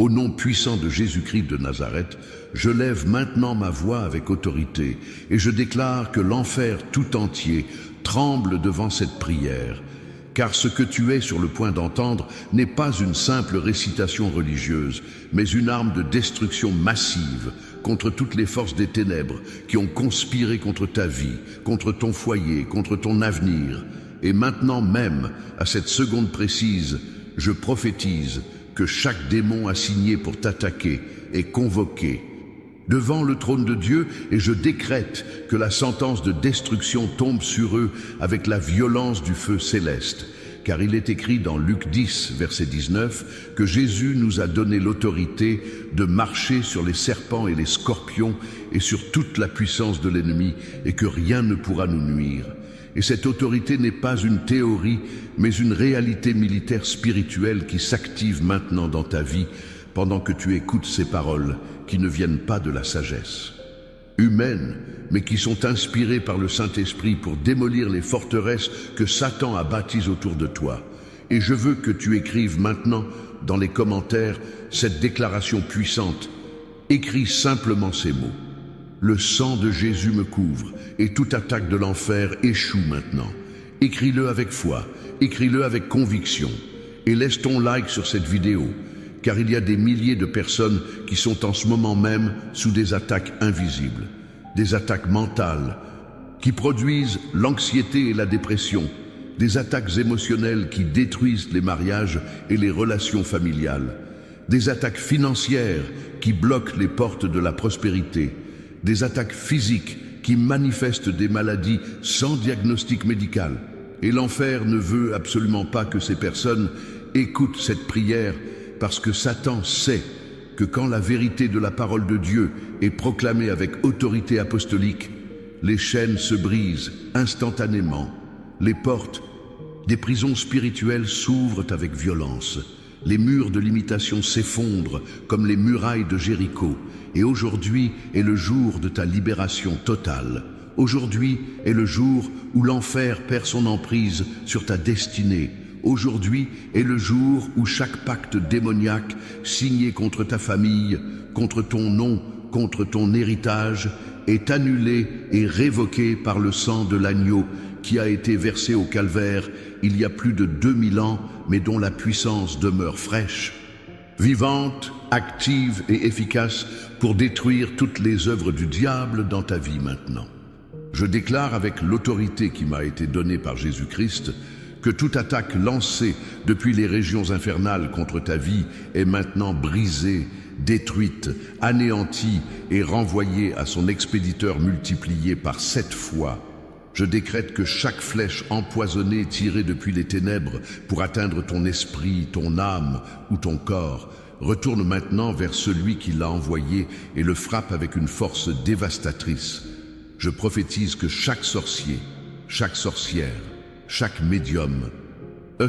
Au nom puissant de Jésus-Christ de Nazareth, je lève maintenant ma voix avec autorité et je déclare que l'enfer tout entier tremble devant cette prière. Car ce que tu es sur le point d'entendre n'est pas une simple récitation religieuse, mais une arme de destruction massive contre toutes les forces des ténèbres qui ont conspiré contre ta vie, contre ton foyer, contre ton avenir. Et maintenant même, à cette seconde précise, je prophétise que chaque démon assigné pour t'attaquer est convoqué devant le trône de Dieu et je décrète que la sentence de destruction tombe sur eux avec la violence du feu céleste. Car il est écrit dans Luc 10, verset 19, que Jésus nous a donné l'autorité de marcher sur les serpents et les scorpions et sur toute la puissance de l'ennemi et que rien ne pourra nous nuire. Et cette autorité n'est pas une théorie, mais une réalité militaire spirituelle qui s'active maintenant dans ta vie pendant que tu écoutes ces paroles qui ne viennent pas de la sagesse humaine, mais qui sont inspirées par le Saint-Esprit pour démolir les forteresses que Satan a bâties autour de toi. Et je veux que tu écrives maintenant dans les commentaires cette déclaration puissante. Écris simplement ces mots. Le sang de Jésus me couvre et toute attaque de l'enfer échoue maintenant. Écris-le avec foi, écris-le avec conviction et laisse ton like sur cette vidéo. Car il y a des milliers de personnes qui sont en ce moment même sous des attaques invisibles, des attaques mentales, qui produisent l'anxiété et la dépression, des attaques émotionnelles qui détruisent les mariages et les relations familiales, des attaques financières qui bloquent les portes de la prospérité, des attaques physiques qui manifestent des maladies sans diagnostic médical. Et l'enfer ne veut absolument pas que ces personnes écoutent cette prière parce que Satan sait que quand la vérité de la parole de Dieu est proclamée avec autorité apostolique, les chaînes se brisent instantanément, les portes des prisons spirituelles s'ouvrent avec violence, les murs de limitation s'effondrent comme les murailles de Jéricho, et aujourd'hui est le jour de ta libération totale. Aujourd'hui est le jour où l'enfer perd son emprise sur ta destinée. Aujourd'hui est le jour où chaque pacte démoniaque signé contre ta famille, contre ton nom, contre ton héritage, est annulé et révoqué par le sang de l'agneau qui a été versé au calvaire il y a plus de 2000 ans, mais dont la puissance demeure fraîche, vivante, active et efficace pour détruire toutes les œuvres du diable dans ta vie maintenant. Je déclare avec l'autorité qui m'a été donnée par Jésus-Christ que toute attaque lancée depuis les régions infernales contre ta vie est maintenant brisée, détruite, anéantie et renvoyée à son expéditeur multiplié par 7 fois. Je décrète que chaque flèche empoisonnée tirée depuis les ténèbres pour atteindre ton esprit, ton âme ou ton corps retourne maintenant vers celui qui l'a envoyé et le frappe avec une force dévastatrice. Je prophétise que chaque sorcier, chaque sorcière, chaque médium,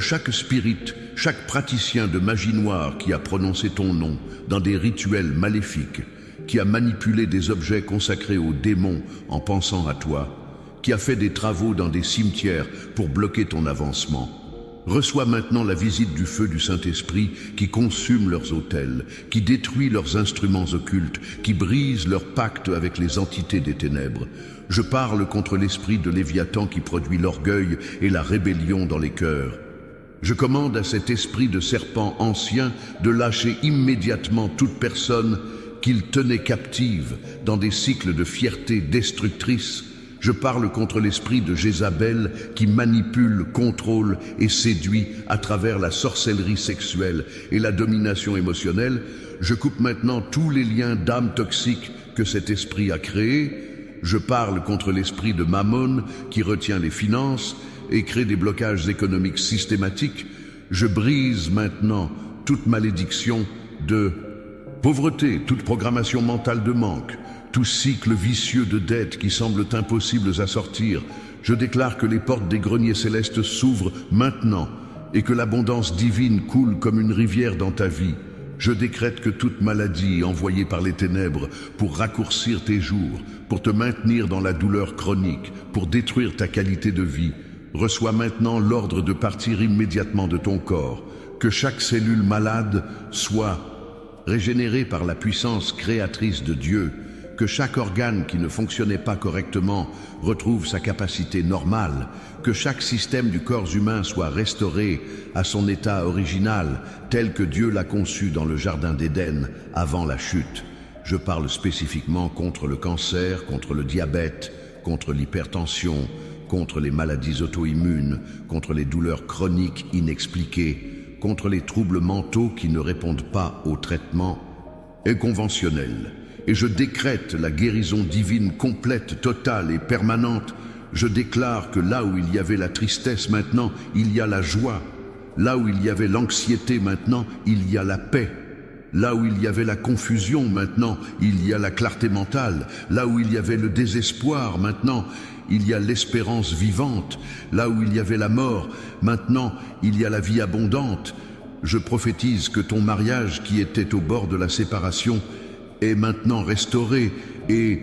chaque spirit, chaque praticien de magie noire qui a prononcé ton nom dans des rituels maléfiques, qui a manipulé des objets consacrés aux démons en pensant à toi, qui a fait des travaux dans des cimetières pour bloquer ton avancement, reçois maintenant la visite du feu du Saint-Esprit qui consume leurs autels, qui détruit leurs instruments occultes, qui brise leurs pactes avec les entités des ténèbres. Je parle contre l'esprit de Léviathan qui produit l'orgueil et la rébellion dans les cœurs. Je commande à cet esprit de serpent ancien de lâcher immédiatement toute personne qu'il tenait captive dans des cycles de fierté destructrice. Je parle contre l'esprit de Jézabel qui manipule, contrôle et séduit à travers la sorcellerie sexuelle et la domination émotionnelle. Je coupe maintenant tous les liens d'âme toxiques que cet esprit a créés. Je parle contre l'esprit de Mammon qui retient les finances et crée des blocages économiques systématiques. Je brise maintenant toute malédiction de pauvreté, toute programmation mentale de manque, tout cycle vicieux de dettes qui semblent impossibles à sortir. Je déclare que les portes des greniers célestes s'ouvrent maintenant et que l'abondance divine coule comme une rivière dans ta vie. Je décrète que toute maladie envoyée par les ténèbres pour raccourcir tes jours, pour te maintenir dans la douleur chronique, pour détruire ta qualité de vie, reçoit maintenant l'ordre de partir immédiatement de ton corps, que chaque cellule malade soit régénérés par la puissance créatrice de Dieu, que chaque organe qui ne fonctionnait pas correctement retrouve sa capacité normale, que chaque système du corps humain soit restauré à son état original, tel que Dieu l'a conçu dans le Jardin d'Éden avant la chute. Je parle spécifiquement contre le cancer, contre le diabète, contre l'hypertension, contre les maladies auto-immunes, contre les douleurs chroniques inexpliquées, contre les troubles mentaux qui ne répondent pas au traitement et conventionnel. Et je décrète la guérison divine complète, totale et permanente. Je déclare que là où il y avait la tristesse, maintenant, il y a la joie. Là où il y avait l'anxiété, maintenant, il y a la paix. Là où il y avait la confusion, maintenant, il y a la clarté mentale. Là où il y avait le désespoir, maintenant, il y a l'espérance vivante. Là où il y avait la mort, maintenant, il y a la vie abondante. Je prophétise que ton mariage qui était au bord de la séparation est maintenant restauré et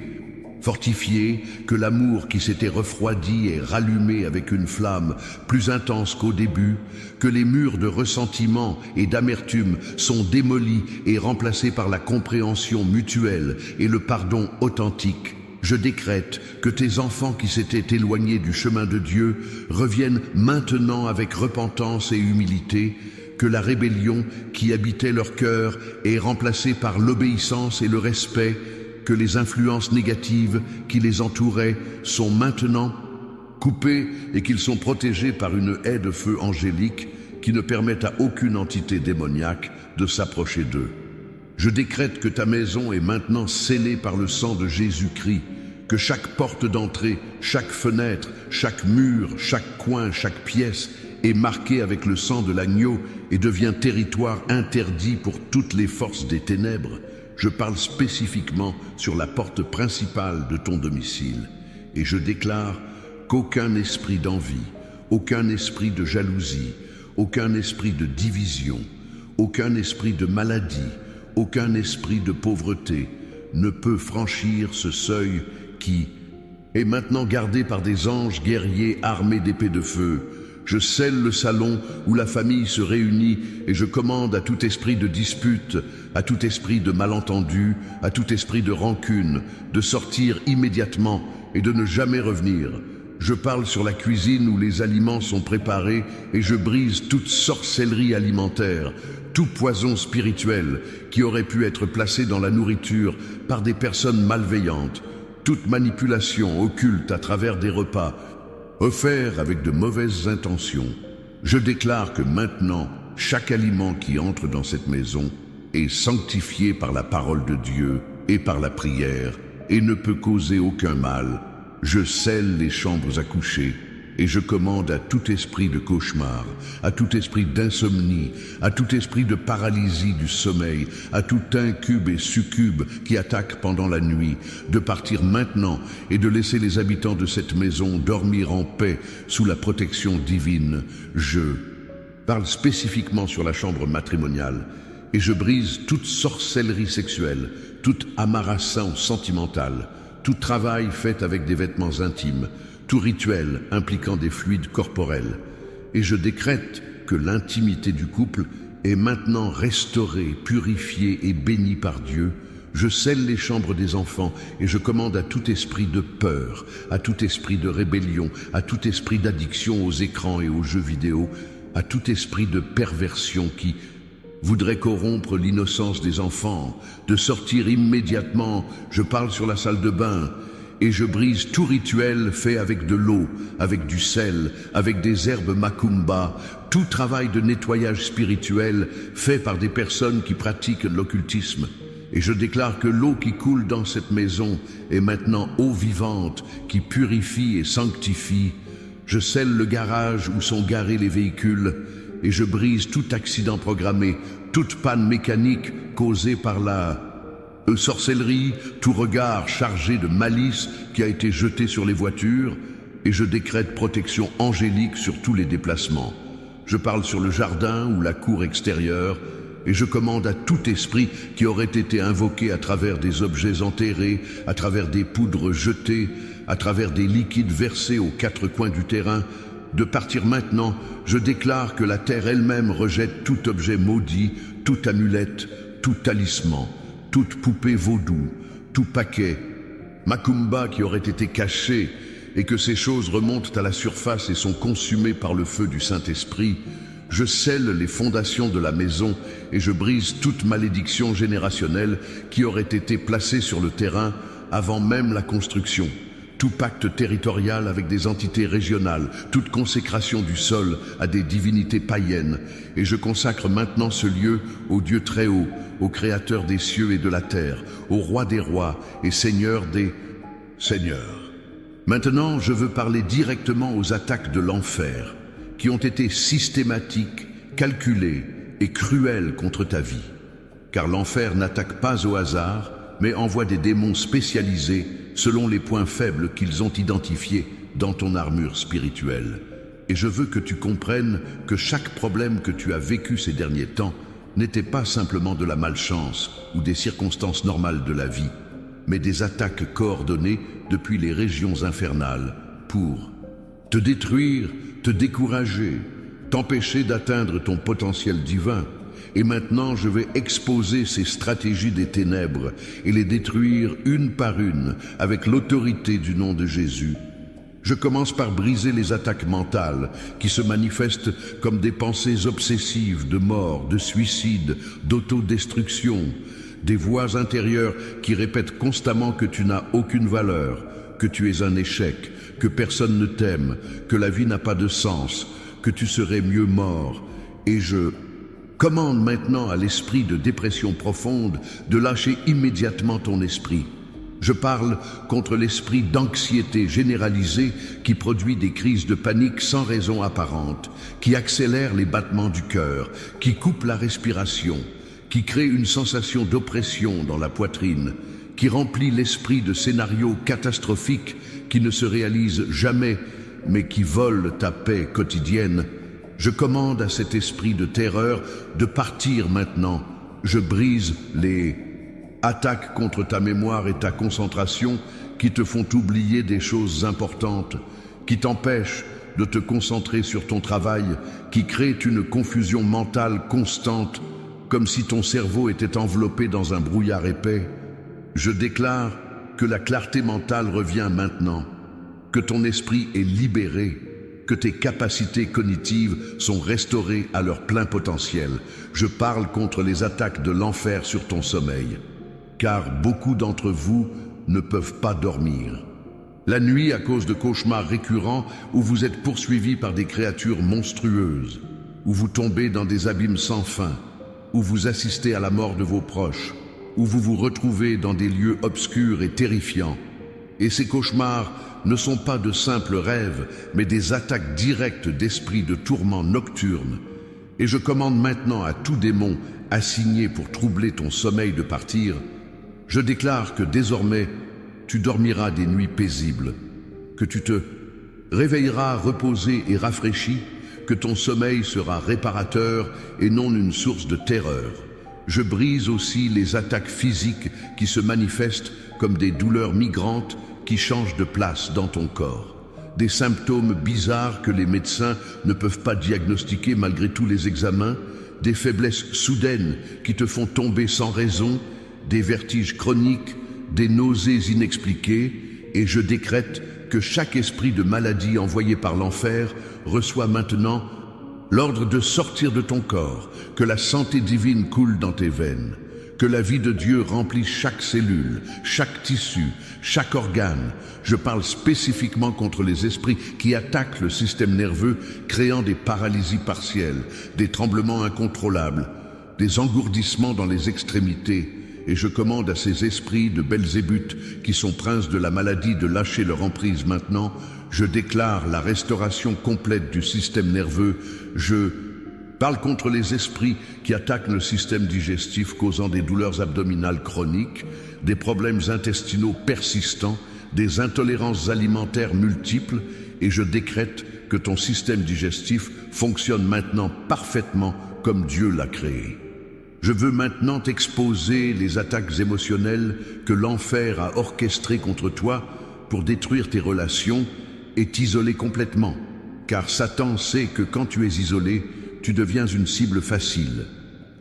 fortifié, que l'amour qui s'était refroidi est rallumé avec une flamme plus intense qu'au début, que les murs de ressentiment et d'amertume sont démolis et remplacés par la compréhension mutuelle et le pardon authentique. Je décrète que tes enfants qui s'étaient éloignés du chemin de Dieu reviennent maintenant avec repentance et humilité, que la rébellion qui habitait leur cœur est remplacée par l'obéissance et le respect, que les influences négatives qui les entouraient sont maintenant coupées et qu'ils sont protégés par une haie de feu angélique qui ne permet à aucune entité démoniaque de s'approcher d'eux. Je décrète que ta maison est maintenant scellée par le sang de Jésus-Christ, que chaque porte d'entrée, chaque fenêtre, chaque mur, chaque coin, chaque pièce est marqué avec le sang de l'agneau et devient territoire interdit pour toutes les forces des ténèbres. Je parle spécifiquement sur la porte principale de ton domicile et je déclare qu'aucun esprit d'envie, aucun esprit de jalousie, aucun esprit de division, aucun esprit de maladie, aucun esprit de pauvreté ne peut franchir ce seuil qui est maintenant gardé par des anges guerriers armés d'épées de feu. Je scelle le salon où la famille se réunit et je commande à tout esprit de dispute, à tout esprit de malentendu, à tout esprit de rancune, de sortir immédiatement et de ne jamais revenir. Je parle sur la cuisine où les aliments sont préparés et je brise toute sorcellerie alimentaire, tout poison spirituel qui aurait pu être placé dans la nourriture par des personnes malveillantes, toute manipulation occulte à travers des repas offerts avec de mauvaises intentions. Je déclare que maintenant, chaque aliment qui entre dans cette maison est sanctifié par la parole de Dieu et par la prière et ne peut causer aucun mal. Je scelle les chambres à coucher et je commande à tout esprit de cauchemar, à tout esprit d'insomnie, à tout esprit de paralysie du sommeil, à tout incube et succube qui attaque pendant la nuit, de partir maintenant et de laisser les habitants de cette maison dormir en paix sous la protection divine. Je parle spécifiquement sur la chambre matrimoniale et je brise toute sorcellerie sexuelle, toute amarration sentimentale, tout travail fait avec des vêtements intimes, tout rituel impliquant des fluides corporels. Et je décrète que l'intimité du couple est maintenant restaurée, purifiée et bénie par Dieu. Je scelle les chambres des enfants et je commande à tout esprit de peur, à tout esprit de rébellion, à tout esprit d'addiction aux écrans et aux jeux vidéo, à tout esprit de perversion qui voudrait corrompre l'innocence des enfants, de sortir immédiatement. Je parle sur la salle de bain et je brise tout rituel fait avec de l'eau, avec du sel, avec des herbes macumba, tout travail de nettoyage spirituel fait par des personnes qui pratiquent l'occultisme. Et je déclare que l'eau qui coule dans cette maison est maintenant eau vivante qui purifie et sanctifie. Je scelle le garage où sont garés les véhicules et je brise tout accident programmé, toute panne mécanique causée par la sorcellerie, tout regard chargé de malice qui a été jeté sur les voitures, et je décrète protection angélique sur tous les déplacements. Je parle sur le jardin ou la cour extérieure, et je commande à tout esprit qui aurait été invoqué à travers des objets enterrés, à travers des poudres jetées, à travers des liquides versés aux quatre coins du terrain, de partir maintenant. Je déclare que la terre elle-même rejette tout objet maudit, toute amulette, tout talisman, toute poupée vaudou, tout paquet, macumba qui aurait été caché, et que ces choses remontent à la surface et sont consumées par le feu du Saint-Esprit, je scelle les fondations de la maison et je brise toute malédiction générationnelle qui aurait été placée sur le terrain avant même la construction. Tout pacte territorial avec des entités régionales, toute consécration du sol à des divinités païennes, et je consacre maintenant ce lieu au Dieu très haut, au Créateur des cieux et de la terre, au Roi des rois et Seigneur des seigneurs. Maintenant, je veux parler directement aux attaques de l'enfer, qui ont été systématiques, calculées et cruelles contre ta vie. Car l'enfer n'attaque pas au hasard, mais envoie des démons spécialisés selon les points faibles qu'ils ont identifiés dans ton armure spirituelle. Et je veux que tu comprennes que chaque problème que tu as vécu ces derniers temps n'était pas simplement de la malchance ou des circonstances normales de la vie, mais des attaques coordonnées depuis les régions infernales pour te détruire, te décourager, t'empêcher d'atteindre ton potentiel divin. Et maintenant, je vais exposer ces stratégies des ténèbres et les détruire une par une avec l'autorité du nom de Jésus. Je commence par briser les attaques mentales qui se manifestent comme des pensées obsessives de mort, de suicide, d'autodestruction, des voix intérieures qui répètent constamment que tu n'as aucune valeur, que tu es un échec, que personne ne t'aime, que la vie n'a pas de sens, que tu serais mieux mort. Et je commande maintenant à l'esprit de dépression profonde de lâcher immédiatement ton esprit. Je parle contre l'esprit d'anxiété généralisée qui produit des crises de panique sans raison apparente, qui accélère les battements du cœur, qui coupe la respiration, qui crée une sensation d'oppression dans la poitrine, qui remplit l'esprit de scénarios catastrophiques qui ne se réalisent jamais, mais qui volent ta paix quotidienne. Je commande à cet esprit de terreur de partir maintenant. Je brise les attaques contre ta mémoire et ta concentration qui te font oublier des choses importantes, qui t'empêchent de te concentrer sur ton travail, qui créent une confusion mentale constante, comme si ton cerveau était enveloppé dans un brouillard épais. Je déclare que la clarté mentale revient maintenant, que ton esprit est libéré, que tes capacités cognitives sont restaurées à leur plein potentiel. Je parle contre les attaques de l'enfer sur ton sommeil, car beaucoup d'entre vous ne peuvent pas dormir. La nuit à cause de cauchemars récurrents où vous êtes poursuivis par des créatures monstrueuses, où vous tombez dans des abîmes sans fin, où vous assistez à la mort de vos proches, où vous vous retrouvez dans des lieux obscurs et terrifiants. Et ces cauchemars ne sont pas de simples rêves, mais des attaques directes d'esprits de tourments nocturnes. Et je commande maintenant à tout démon assigné pour troubler ton sommeil de partir. Je déclare que désormais, tu dormiras des nuits paisibles, que tu te réveilleras reposé et rafraîchi, que ton sommeil sera réparateur et non une source de terreur. Je brise aussi les attaques physiques qui se manifestent comme des douleurs migrantes qui changent de place dans ton corps. Des symptômes bizarres que les médecins ne peuvent pas diagnostiquer malgré tous les examens, des faiblesses soudaines qui te font tomber sans raison, des vertiges chroniques, des nausées inexpliquées, et je décrète que chaque esprit de maladie envoyé par l'enfer reçoit maintenant l'ordre de sortir de ton corps, que la santé divine coule dans tes veines, que la vie de Dieu remplisse chaque cellule, chaque tissu, chaque organe. Je parle spécifiquement contre les esprits qui attaquent le système nerveux, créant des paralysies partielles, des tremblements incontrôlables, des engourdissements dans les extrémités. Et je commande à ces esprits de Belzébuth, qui sont princes de la maladie, de lâcher leur emprise maintenant. Je déclare la restauration complète du système nerveux. Je parle contre les esprits qui attaquent le système digestif, causant des douleurs abdominales chroniques, des problèmes intestinaux persistants, des intolérances alimentaires multiples, et je décrète que ton système digestif fonctionne maintenant parfaitement comme Dieu l'a créé. Je veux maintenant t'exposer les attaques émotionnelles que l'enfer a orchestrées contre toi pour détruire tes relations et t'isoler complètement, car Satan sait que quand tu es isolé, tu deviens une cible facile.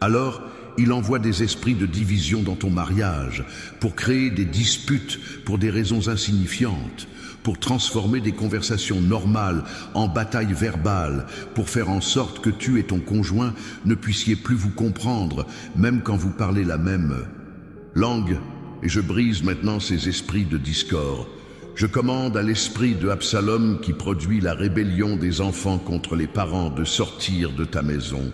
Alors, il envoie des esprits de division dans ton mariage, pour créer des disputes pour des raisons insignifiantes, pour transformer des conversations normales en batailles verbales, pour faire en sorte que tu et ton conjoint ne puissiez plus vous comprendre, même quand vous parlez la même langue. Et je brise maintenant ces esprits de discorde. Je commande à l'esprit de Absalom qui produit la rébellion des enfants contre les parents de sortir de ta maison.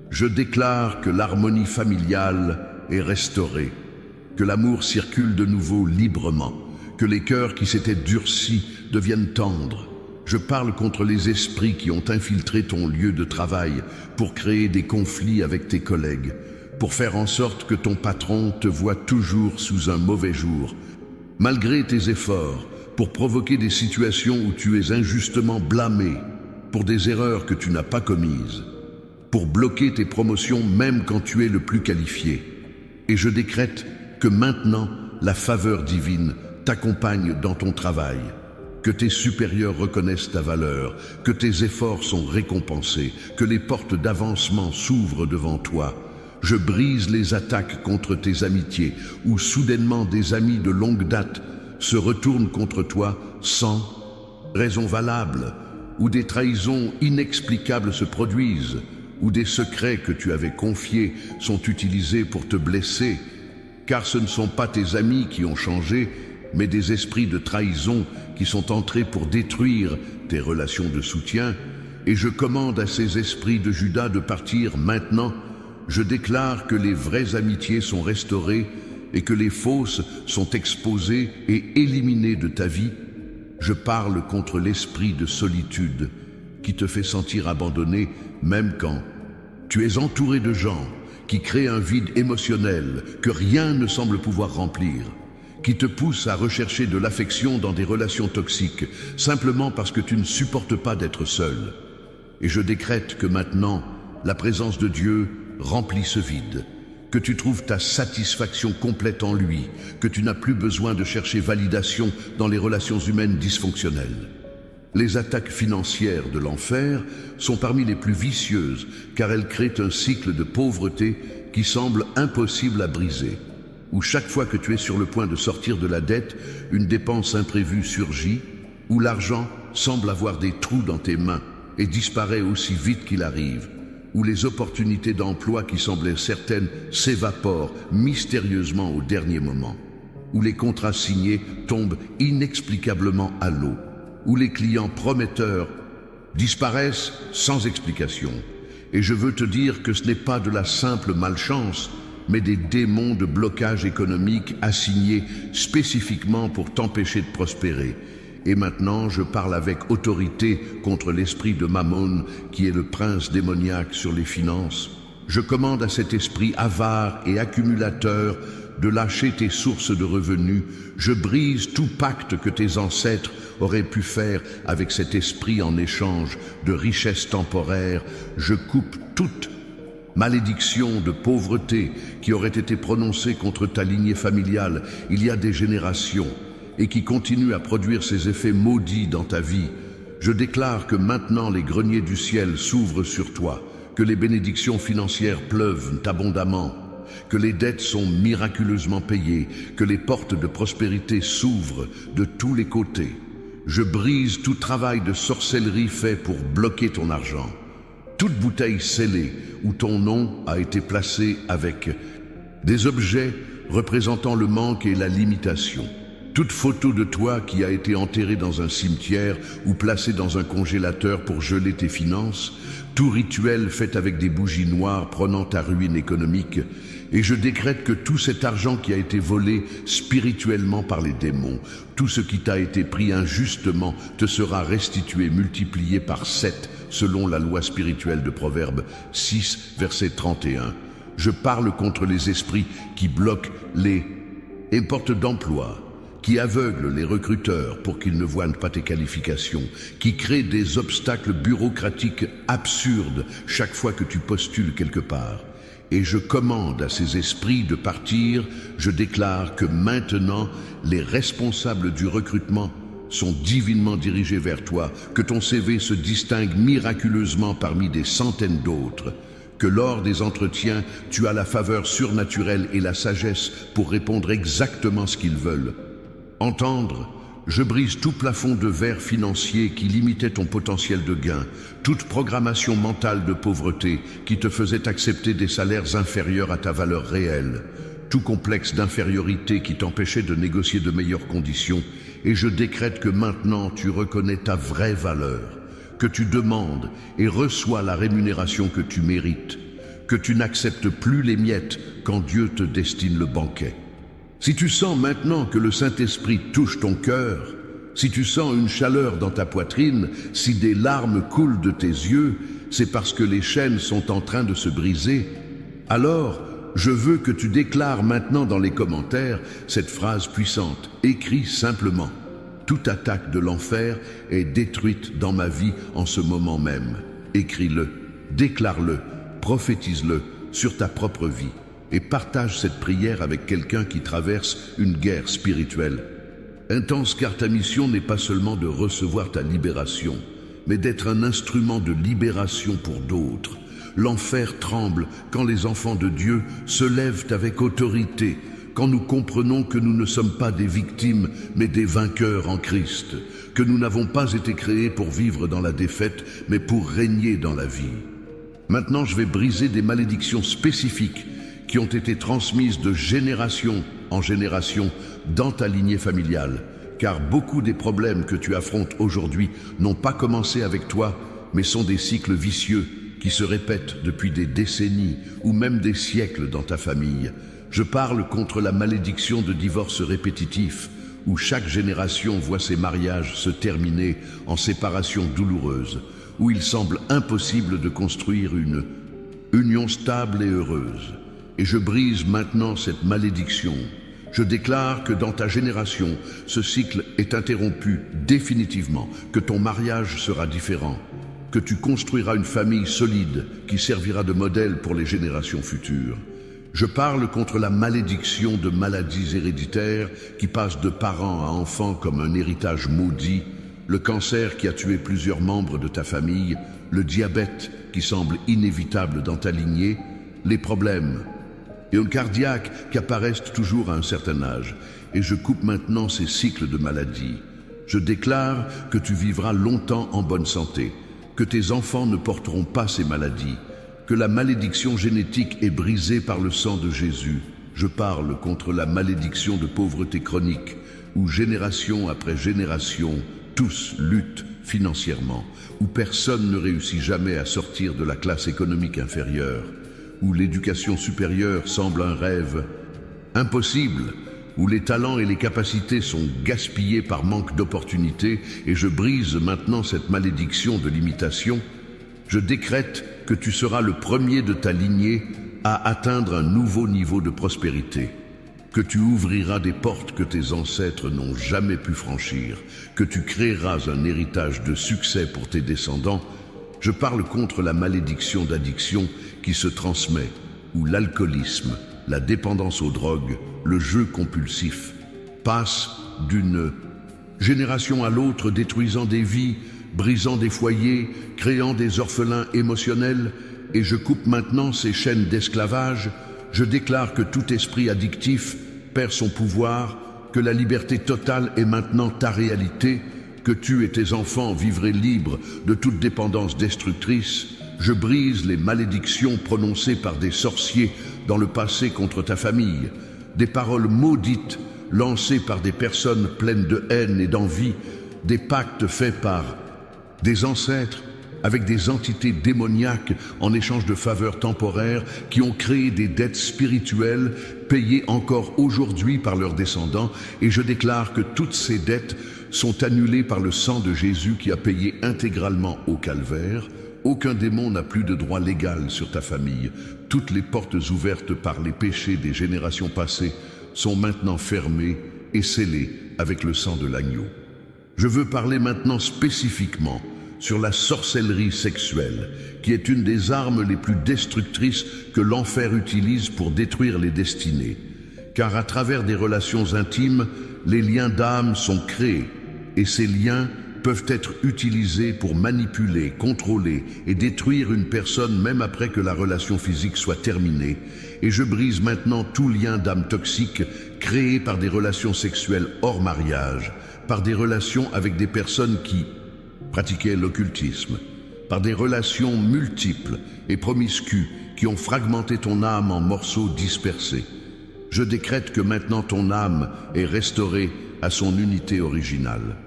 Je déclare que l'harmonie familiale est restaurée, que l'amour circule de nouveau librement, que les cœurs qui s'étaient durcis deviennent tendres. Je parle contre les esprits qui ont infiltré ton lieu de travail pour créer des conflits avec tes collègues, pour faire en sorte que ton patron te voie toujours sous un mauvais jour, malgré tes efforts, pour provoquer des situations où tu es injustement blâmé, pour des erreurs que tu n'as pas commises, pour bloquer tes promotions même quand tu es le plus qualifié. Et je décrète que maintenant, la faveur divine t'accompagne dans ton travail, que tes supérieurs reconnaissent ta valeur, que tes efforts sont récompensés, que les portes d'avancement s'ouvrent devant toi. Je brise les attaques contre tes amitiés, où soudainement des amis de longue date se retournent contre toi sans raison valable, où des trahisons inexplicables se produisent, où des secrets que tu avais confiés sont utilisés pour te blesser, car ce ne sont pas tes amis qui ont changé, mais des esprits de trahison qui sont entrés pour détruire tes relations de soutien. Et je commande à ces esprits de Juda de partir maintenant. Je déclare que les vraies amitiés sont restaurées et que les fausses sont exposées et éliminées de ta vie. Je parle contre l'esprit de solitude qui te fait sentir abandonné même quand tu es entouré de gens qui créent un vide émotionnel que rien ne semble pouvoir remplir, qui te poussent à rechercher de l'affection dans des relations toxiques simplement parce que tu ne supportes pas d'être seul. Et je décrète que maintenant, la présence de Dieu remplit ce vide, que tu trouves ta satisfaction complète en lui, que tu n'as plus besoin de chercher validation dans les relations humaines dysfonctionnelles. Les attaques financières de l'enfer sont parmi les plus vicieuses, car elles créent un cycle de pauvreté qui semble impossible à briser, où chaque fois que tu es sur le point de sortir de la dette, une dépense imprévue surgit, où l'argent semble avoir des trous dans tes mains et disparaît aussi vite qu'il arrive, où les opportunités d'emploi qui semblaient certaines s'évaporent mystérieusement au dernier moment, où les contrats signés tombent inexplicablement à l'eau, où les clients prometteurs disparaissent sans explication. Et je veux te dire que ce n'est pas de la simple malchance, mais des démons de blocage économique assignés spécifiquement pour t'empêcher de prospérer. Et maintenant, je parle avec autorité contre l'esprit de Mammon, qui est le prince démoniaque sur les finances. Je commande à cet esprit avare et accumulateur de lâcher tes sources de revenus. Je brise tout pacte que tes ancêtres auraient pu faire avec cet esprit en échange de richesses temporaires. Je coupe toute malédiction de pauvreté qui aurait été prononcée contre ta lignée familiale il y a des générations et qui continue à produire ses effets maudits dans ta vie. Je déclare que maintenant les greniers du ciel s'ouvrent sur toi, que les bénédictions financières pleuvent abondamment, que les dettes sont miraculeusement payées, que les portes de prospérité s'ouvrent de tous les côtés. Je brise tout travail de sorcellerie fait pour bloquer ton argent, toute bouteille scellée où ton nom a été placé avec des objets représentant le manque et la limitation. Toute photo de toi qui a été enterrée dans un cimetière ou placée dans un congélateur pour geler tes finances, tout rituel fait avec des bougies noires prenant ta ruine économique, et je décrète que tout cet argent qui a été volé spirituellement par les démons, tout ce qui t'a été pris injustement te sera restitué multiplié par 7 selon la loi spirituelle de Proverbes 6, verset 31. Je parle contre les esprits qui bloquent les portes d'emploi, qui aveugle les recruteurs pour qu'ils ne voient pas tes qualifications, qui crée des obstacles bureaucratiques absurdes chaque fois que tu postules quelque part. Et je commande à ces esprits de partir. Je déclare que maintenant, les responsables du recrutement sont divinement dirigés vers toi, que ton CV se distingue miraculeusement parmi des centaines d'autres, que lors des entretiens, tu as la faveur surnaturelle et la sagesse pour répondre exactement ce qu'ils veulent. Entendre, je brise tout plafond de verre financier qui limitait ton potentiel de gain, toute programmation mentale de pauvreté qui te faisait accepter des salaires inférieurs à ta valeur réelle, tout complexe d'infériorité qui t'empêchait de négocier de meilleures conditions, et je décrète que maintenant tu reconnais ta vraie valeur, que tu demandes et reçois la rémunération que tu mérites, que tu n'acceptes plus les miettes quand Dieu te destine le banquet. Si tu sens maintenant que le Saint-Esprit touche ton cœur, si tu sens une chaleur dans ta poitrine, si des larmes coulent de tes yeux, c'est parce que les chaînes sont en train de se briser. Alors, je veux que tu déclares maintenant dans les commentaires cette phrase puissante. Écris simplement. Toute attaque de l'enfer est détruite dans ma vie en ce moment même. Écris-le, déclare-le, prophétise-le sur ta propre vie. Et partage cette prière avec quelqu'un qui traverse une guerre spirituelle. Intense, car ta mission n'est pas seulement de recevoir ta libération, mais d'être un instrument de libération pour d'autres. L'enfer tremble quand les enfants de Dieu se lèvent avec autorité, quand nous comprenons que nous ne sommes pas des victimes, mais des vainqueurs en Christ, que nous n'avons pas été créés pour vivre dans la défaite, mais pour régner dans la vie. Maintenant, je vais briser des malédictions spécifiques qui ont été transmises de génération en génération dans ta lignée familiale, car beaucoup des problèmes que tu affrontes aujourd'hui n'ont pas commencé avec toi, mais sont des cycles vicieux qui se répètent depuis des décennies ou même des siècles dans ta famille. Je parle contre la malédiction de divorce répétitif, où chaque génération voit ses mariages se terminer en séparation douloureuse, où il semble impossible de construire une union stable et heureuse. Et je brise maintenant cette malédiction. Je déclare que dans ta génération, ce cycle est interrompu définitivement, que ton mariage sera différent, que tu construiras une famille solide qui servira de modèle pour les générations futures. Je parle contre la malédiction de maladies héréditaires qui passent de parents à enfants comme un héritage maudit, le cancer qui a tué plusieurs membres de ta famille, le diabète qui semble inévitable dans ta lignée, les problèmes et un cardiaque qui apparaissent toujours à un certain âge. Et je coupe maintenant ces cycles de maladies. Je déclare que tu vivras longtemps en bonne santé, que tes enfants ne porteront pas ces maladies, que la malédiction génétique est brisée par le sang de Jésus. Je parle contre la malédiction de pauvreté chronique, où génération après génération, tous luttent financièrement, où personne ne réussit jamais à sortir de la classe économique inférieure, où l'éducation supérieure semble un rêve impossible, où les talents et les capacités sont gaspillés par manque d'opportunités, et je brise maintenant cette malédiction de l'imitation. Je décrète que tu seras le premier de ta lignée à atteindre un nouveau niveau de prospérité, que tu ouvriras des portes que tes ancêtres n'ont jamais pu franchir, que tu créeras un héritage de succès pour tes descendants. Je parle contre la malédiction d'addiction qui se transmet, où l'alcoolisme, la dépendance aux drogues, le jeu compulsif passent d'une génération à l'autre, détruisant des vies, brisant des foyers, créant des orphelins émotionnels, et je coupe maintenant ces chaînes d'esclavage. Je déclare que tout esprit addictif perd son pouvoir, que la liberté totale est maintenant ta réalité, que tu et tes enfants vivrez libres de toute dépendance destructrice. Je brise les malédictions prononcées par des sorciers dans le passé contre ta famille, des paroles maudites lancées par des personnes pleines de haine et d'envie, des pactes faits par des ancêtres avec des entités démoniaques en échange de faveurs temporaires qui ont créé des dettes spirituelles payées encore aujourd'hui par leurs descendants, et je déclare que toutes ces dettes sont annulées par le sang de Jésus qui a payé intégralement au calvaire. Aucun démon n'a plus de droit légal sur ta famille. Toutes les portes ouvertes par les péchés des générations passées sont maintenant fermées et scellées avec le sang de l'agneau. Je veux parler maintenant spécifiquement sur la sorcellerie sexuelle, qui est une des armes les plus destructrices que l'enfer utilise pour détruire les destinées. Car à travers des relations intimes, les liens d'âme sont créés, et ces liens peuvent être utilisés pour manipuler, contrôler et détruire une personne même après que la relation physique soit terminée. Et je brise maintenant tout lien d'âme toxique créé par des relations sexuelles hors mariage, par des relations avec des personnes qui pratiquaient l'occultisme, par des relations multiples et promiscues qui ont fragmenté ton âme en morceaux dispersés. Je décrète que maintenant ton âme est restaurée à son unité originale,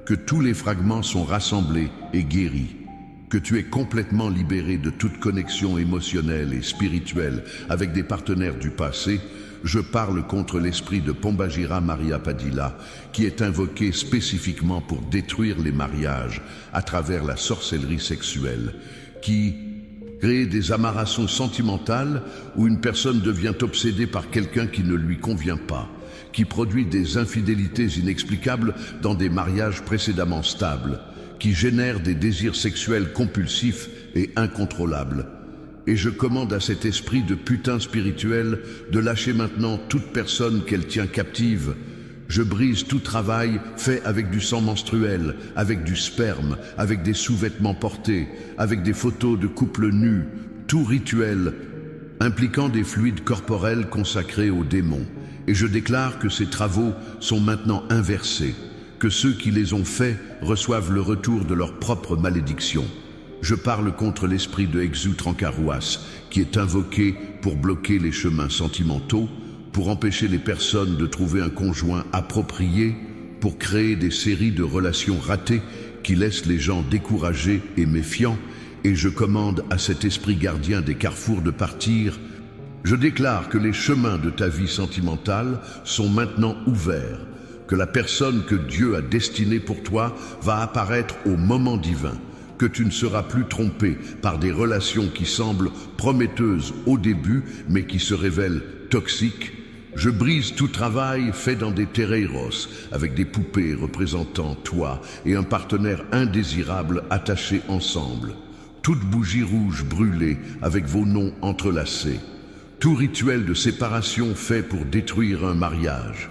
que tous les fragments sont rassemblés et guéris, que tu es complètement libéré de toute connexion émotionnelle et spirituelle avec des partenaires du passé. Je parle contre l'esprit de Pombagira Maria Padilla, qui est invoqué spécifiquement pour détruire les mariages à travers la sorcellerie sexuelle, qui crée des amarrations sentimentales où une personne devient obsédée par quelqu'un qui ne lui convient pas, qui produit des infidélités inexplicables dans des mariages précédemment stables, qui génère des désirs sexuels compulsifs et incontrôlables. Et je commande à cet esprit de putain spirituel de lâcher maintenant toute personne qu'elle tient captive. Je brise tout travail fait avec du sang menstruel, avec du sperme, avec des sous-vêtements portés, avec des photos de couples nus, tout rituel impliquant des fluides corporels consacrés aux démons. Et je déclare que ces travaux sont maintenant inversés, que ceux qui les ont faits reçoivent le retour de leur propre malédiction. Je parle contre l'esprit de Exu Trancarouas, qui est invoqué pour bloquer les chemins sentimentaux, pour empêcher les personnes de trouver un conjoint approprié, pour créer des séries de relations ratées qui laissent les gens découragés et méfiants. Et je commande à cet esprit gardien des carrefours de partir. Je déclare que les chemins de ta vie sentimentale sont maintenant ouverts, que la personne que Dieu a destinée pour toi va apparaître au moment divin, que tu ne seras plus trompé par des relations qui semblent prometteuses au début, mais qui se révèlent toxiques. Je brise tout travail fait dans des terreiros, avec des poupées représentant toi et un partenaire indésirable attachés ensemble. Toute bougie rouge brûlée avec vos noms entrelacés. Tout rituel de séparation fait pour détruire un mariage.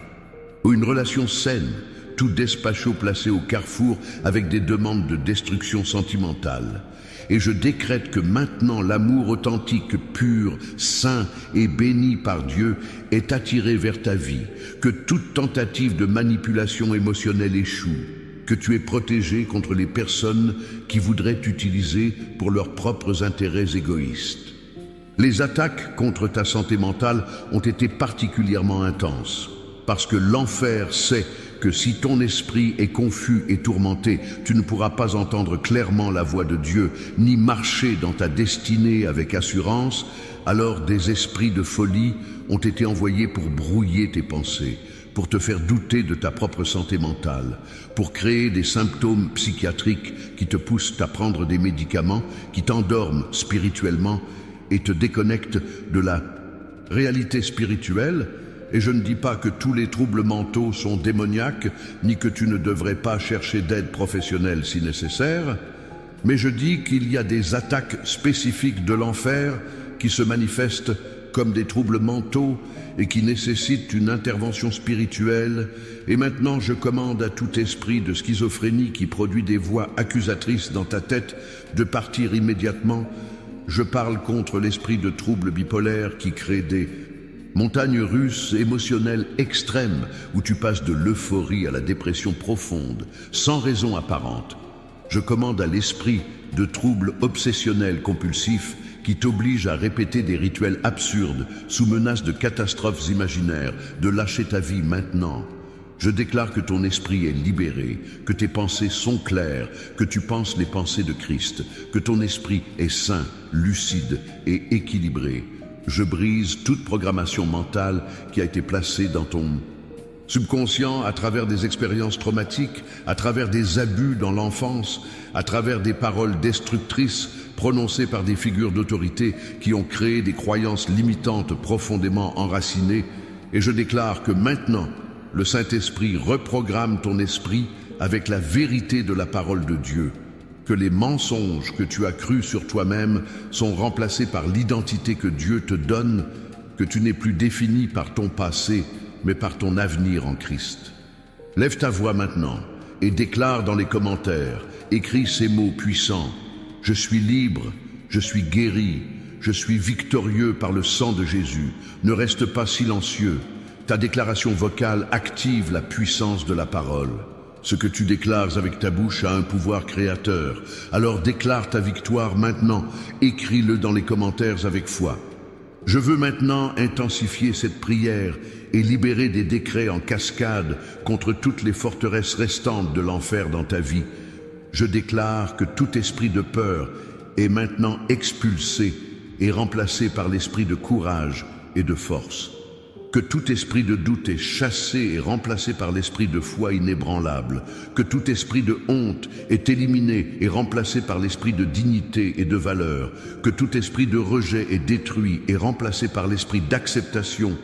Ou une relation saine, tout despacho placé au carrefour avec des demandes de destruction sentimentale. Et je décrète que maintenant l'amour authentique, pur, saint et béni par Dieu est attiré vers ta vie, que toute tentative de manipulation émotionnelle échoue, que tu es protégé contre les personnes qui voudraient t'utiliser pour leurs propres intérêts égoïstes. Les attaques contre ta santé mentale ont été particulièrement intenses, parce que l'enfer sait que si ton esprit est confus et tourmenté, tu ne pourras pas entendre clairement la voix de Dieu, ni marcher dans ta destinée avec assurance. Alors des esprits de folie ont été envoyés pour brouiller tes pensées, pour te faire douter de ta propre santé mentale, pour créer des symptômes psychiatriques qui te poussent à prendre des médicaments, qui t'endorment spirituellement et te déconnectent de la réalité spirituelle. Et je ne dis pas que tous les troubles mentaux sont démoniaques, ni que tu ne devrais pas chercher d'aide professionnelle si nécessaire, mais je dis qu'il y a des attaques spécifiques de l'enfer qui se manifestent comme des troubles mentaux et qui nécessitent une intervention spirituelle. Et maintenant je commande à tout esprit de schizophrénie qui produit des voix accusatrices dans ta tête de partir immédiatement. Je parle contre l'esprit de troubles bipolaires qui crée des montagnes russes émotionnelles extrêmes où tu passes de l'euphorie à la dépression profonde, sans raison apparente. Je commande à l'esprit de troubles obsessionnels compulsifs qui t'oblige à répéter des rituels absurdes sous menace de catastrophes imaginaires, de lâcher ta vie maintenant. Je déclare que ton esprit est libéré, que tes pensées sont claires, que tu penses les pensées de Christ, que ton esprit est sain, lucide et équilibré. Je brise toute programmation mentale qui a été placée dans ton subconscient à travers des expériences traumatiques, à travers des abus dans l'enfance, à travers des paroles destructrices prononcées par des figures d'autorité qui ont créé des croyances limitantes profondément enracinées. Et je déclare que maintenant, le Saint-Esprit reprogramme ton esprit avec la vérité de la parole de Dieu, que les mensonges que tu as crus sur toi-même sont remplacés par l'identité que Dieu te donne, que tu n'es plus défini par ton passé, mais par ton avenir en Christ. Lève ta voix maintenant et déclare dans les commentaires, écris ces mots puissants. Je suis libre, je suis guéri, je suis victorieux par le sang de Jésus. Ne reste pas silencieux. Ta déclaration vocale active la puissance de la parole. Ce que tu déclares avec ta bouche a un pouvoir créateur. Alors déclare ta victoire maintenant. Écris-le dans les commentaires avec foi. Je veux maintenant intensifier cette prière et libérer des décrets en cascade contre toutes les forteresses restantes de l'enfer dans ta vie. Je déclare que tout esprit de peur est maintenant expulsé et remplacé par l'esprit de courage et de force. Que tout esprit de doute est chassé et remplacé par l'esprit de foi inébranlable. Que tout esprit de honte est éliminé et remplacé par l'esprit de dignité et de valeur. Que tout esprit de rejet est détruit et remplacé par l'esprit d'acceptation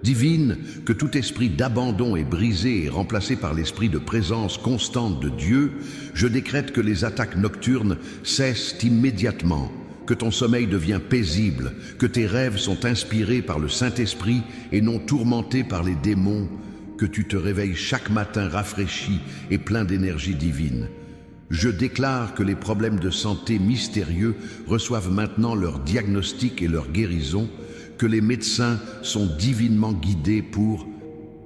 divine. Que tout esprit d'abandon est brisé et remplacé par l'esprit de présence constante de Dieu. Je décrète que les attaques nocturnes cessent immédiatement. Que ton sommeil devient paisible, que tes rêves sont inspirés par le Saint-Esprit et non tourmentés par les démons, que tu te réveilles chaque matin rafraîchi et plein d'énergie divine. Je déclare que les problèmes de santé mystérieux reçoivent maintenant leur diagnostic et leur guérison, que les médecins sont divinement guidés pour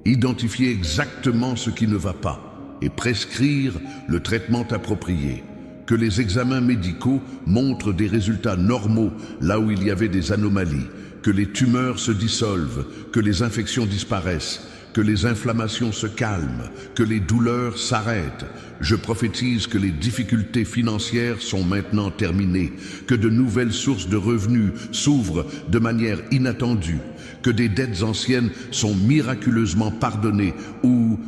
identifier exactement ce qui ne va pas et prescrire le traitement approprié. Que les examens médicaux montrent des résultats normaux là où il y avait des anomalies, que les tumeurs se dissolvent, que les infections disparaissent, que les inflammations se calment, que les douleurs s'arrêtent. Je prophétise que les difficultés financières sont maintenant terminées, que de nouvelles sources de revenus s'ouvrent de manière inattendue, que des dettes anciennes sont miraculeusement pardonnées ou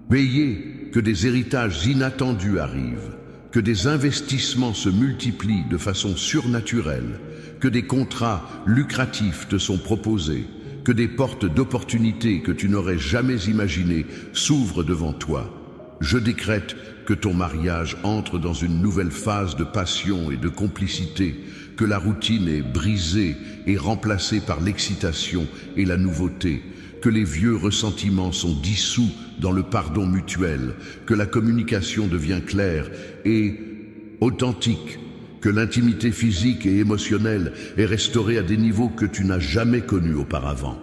payées, que des héritages inattendus arrivent, que des investissements se multiplient de façon surnaturelle, que des contrats lucratifs te sont proposés, que des portes d'opportunités que tu n'aurais jamais imaginées s'ouvrent devant toi. Je décrète que ton mariage entre dans une nouvelle phase de passion et de complicité, que la routine est brisée et remplacée par l'excitation et la nouveauté, que les vieux ressentiments sont dissous dans le pardon mutuel, que la communication devient claire et authentique, que l'intimité physique et émotionnelle est restaurée à des niveaux que tu n'as jamais connus auparavant.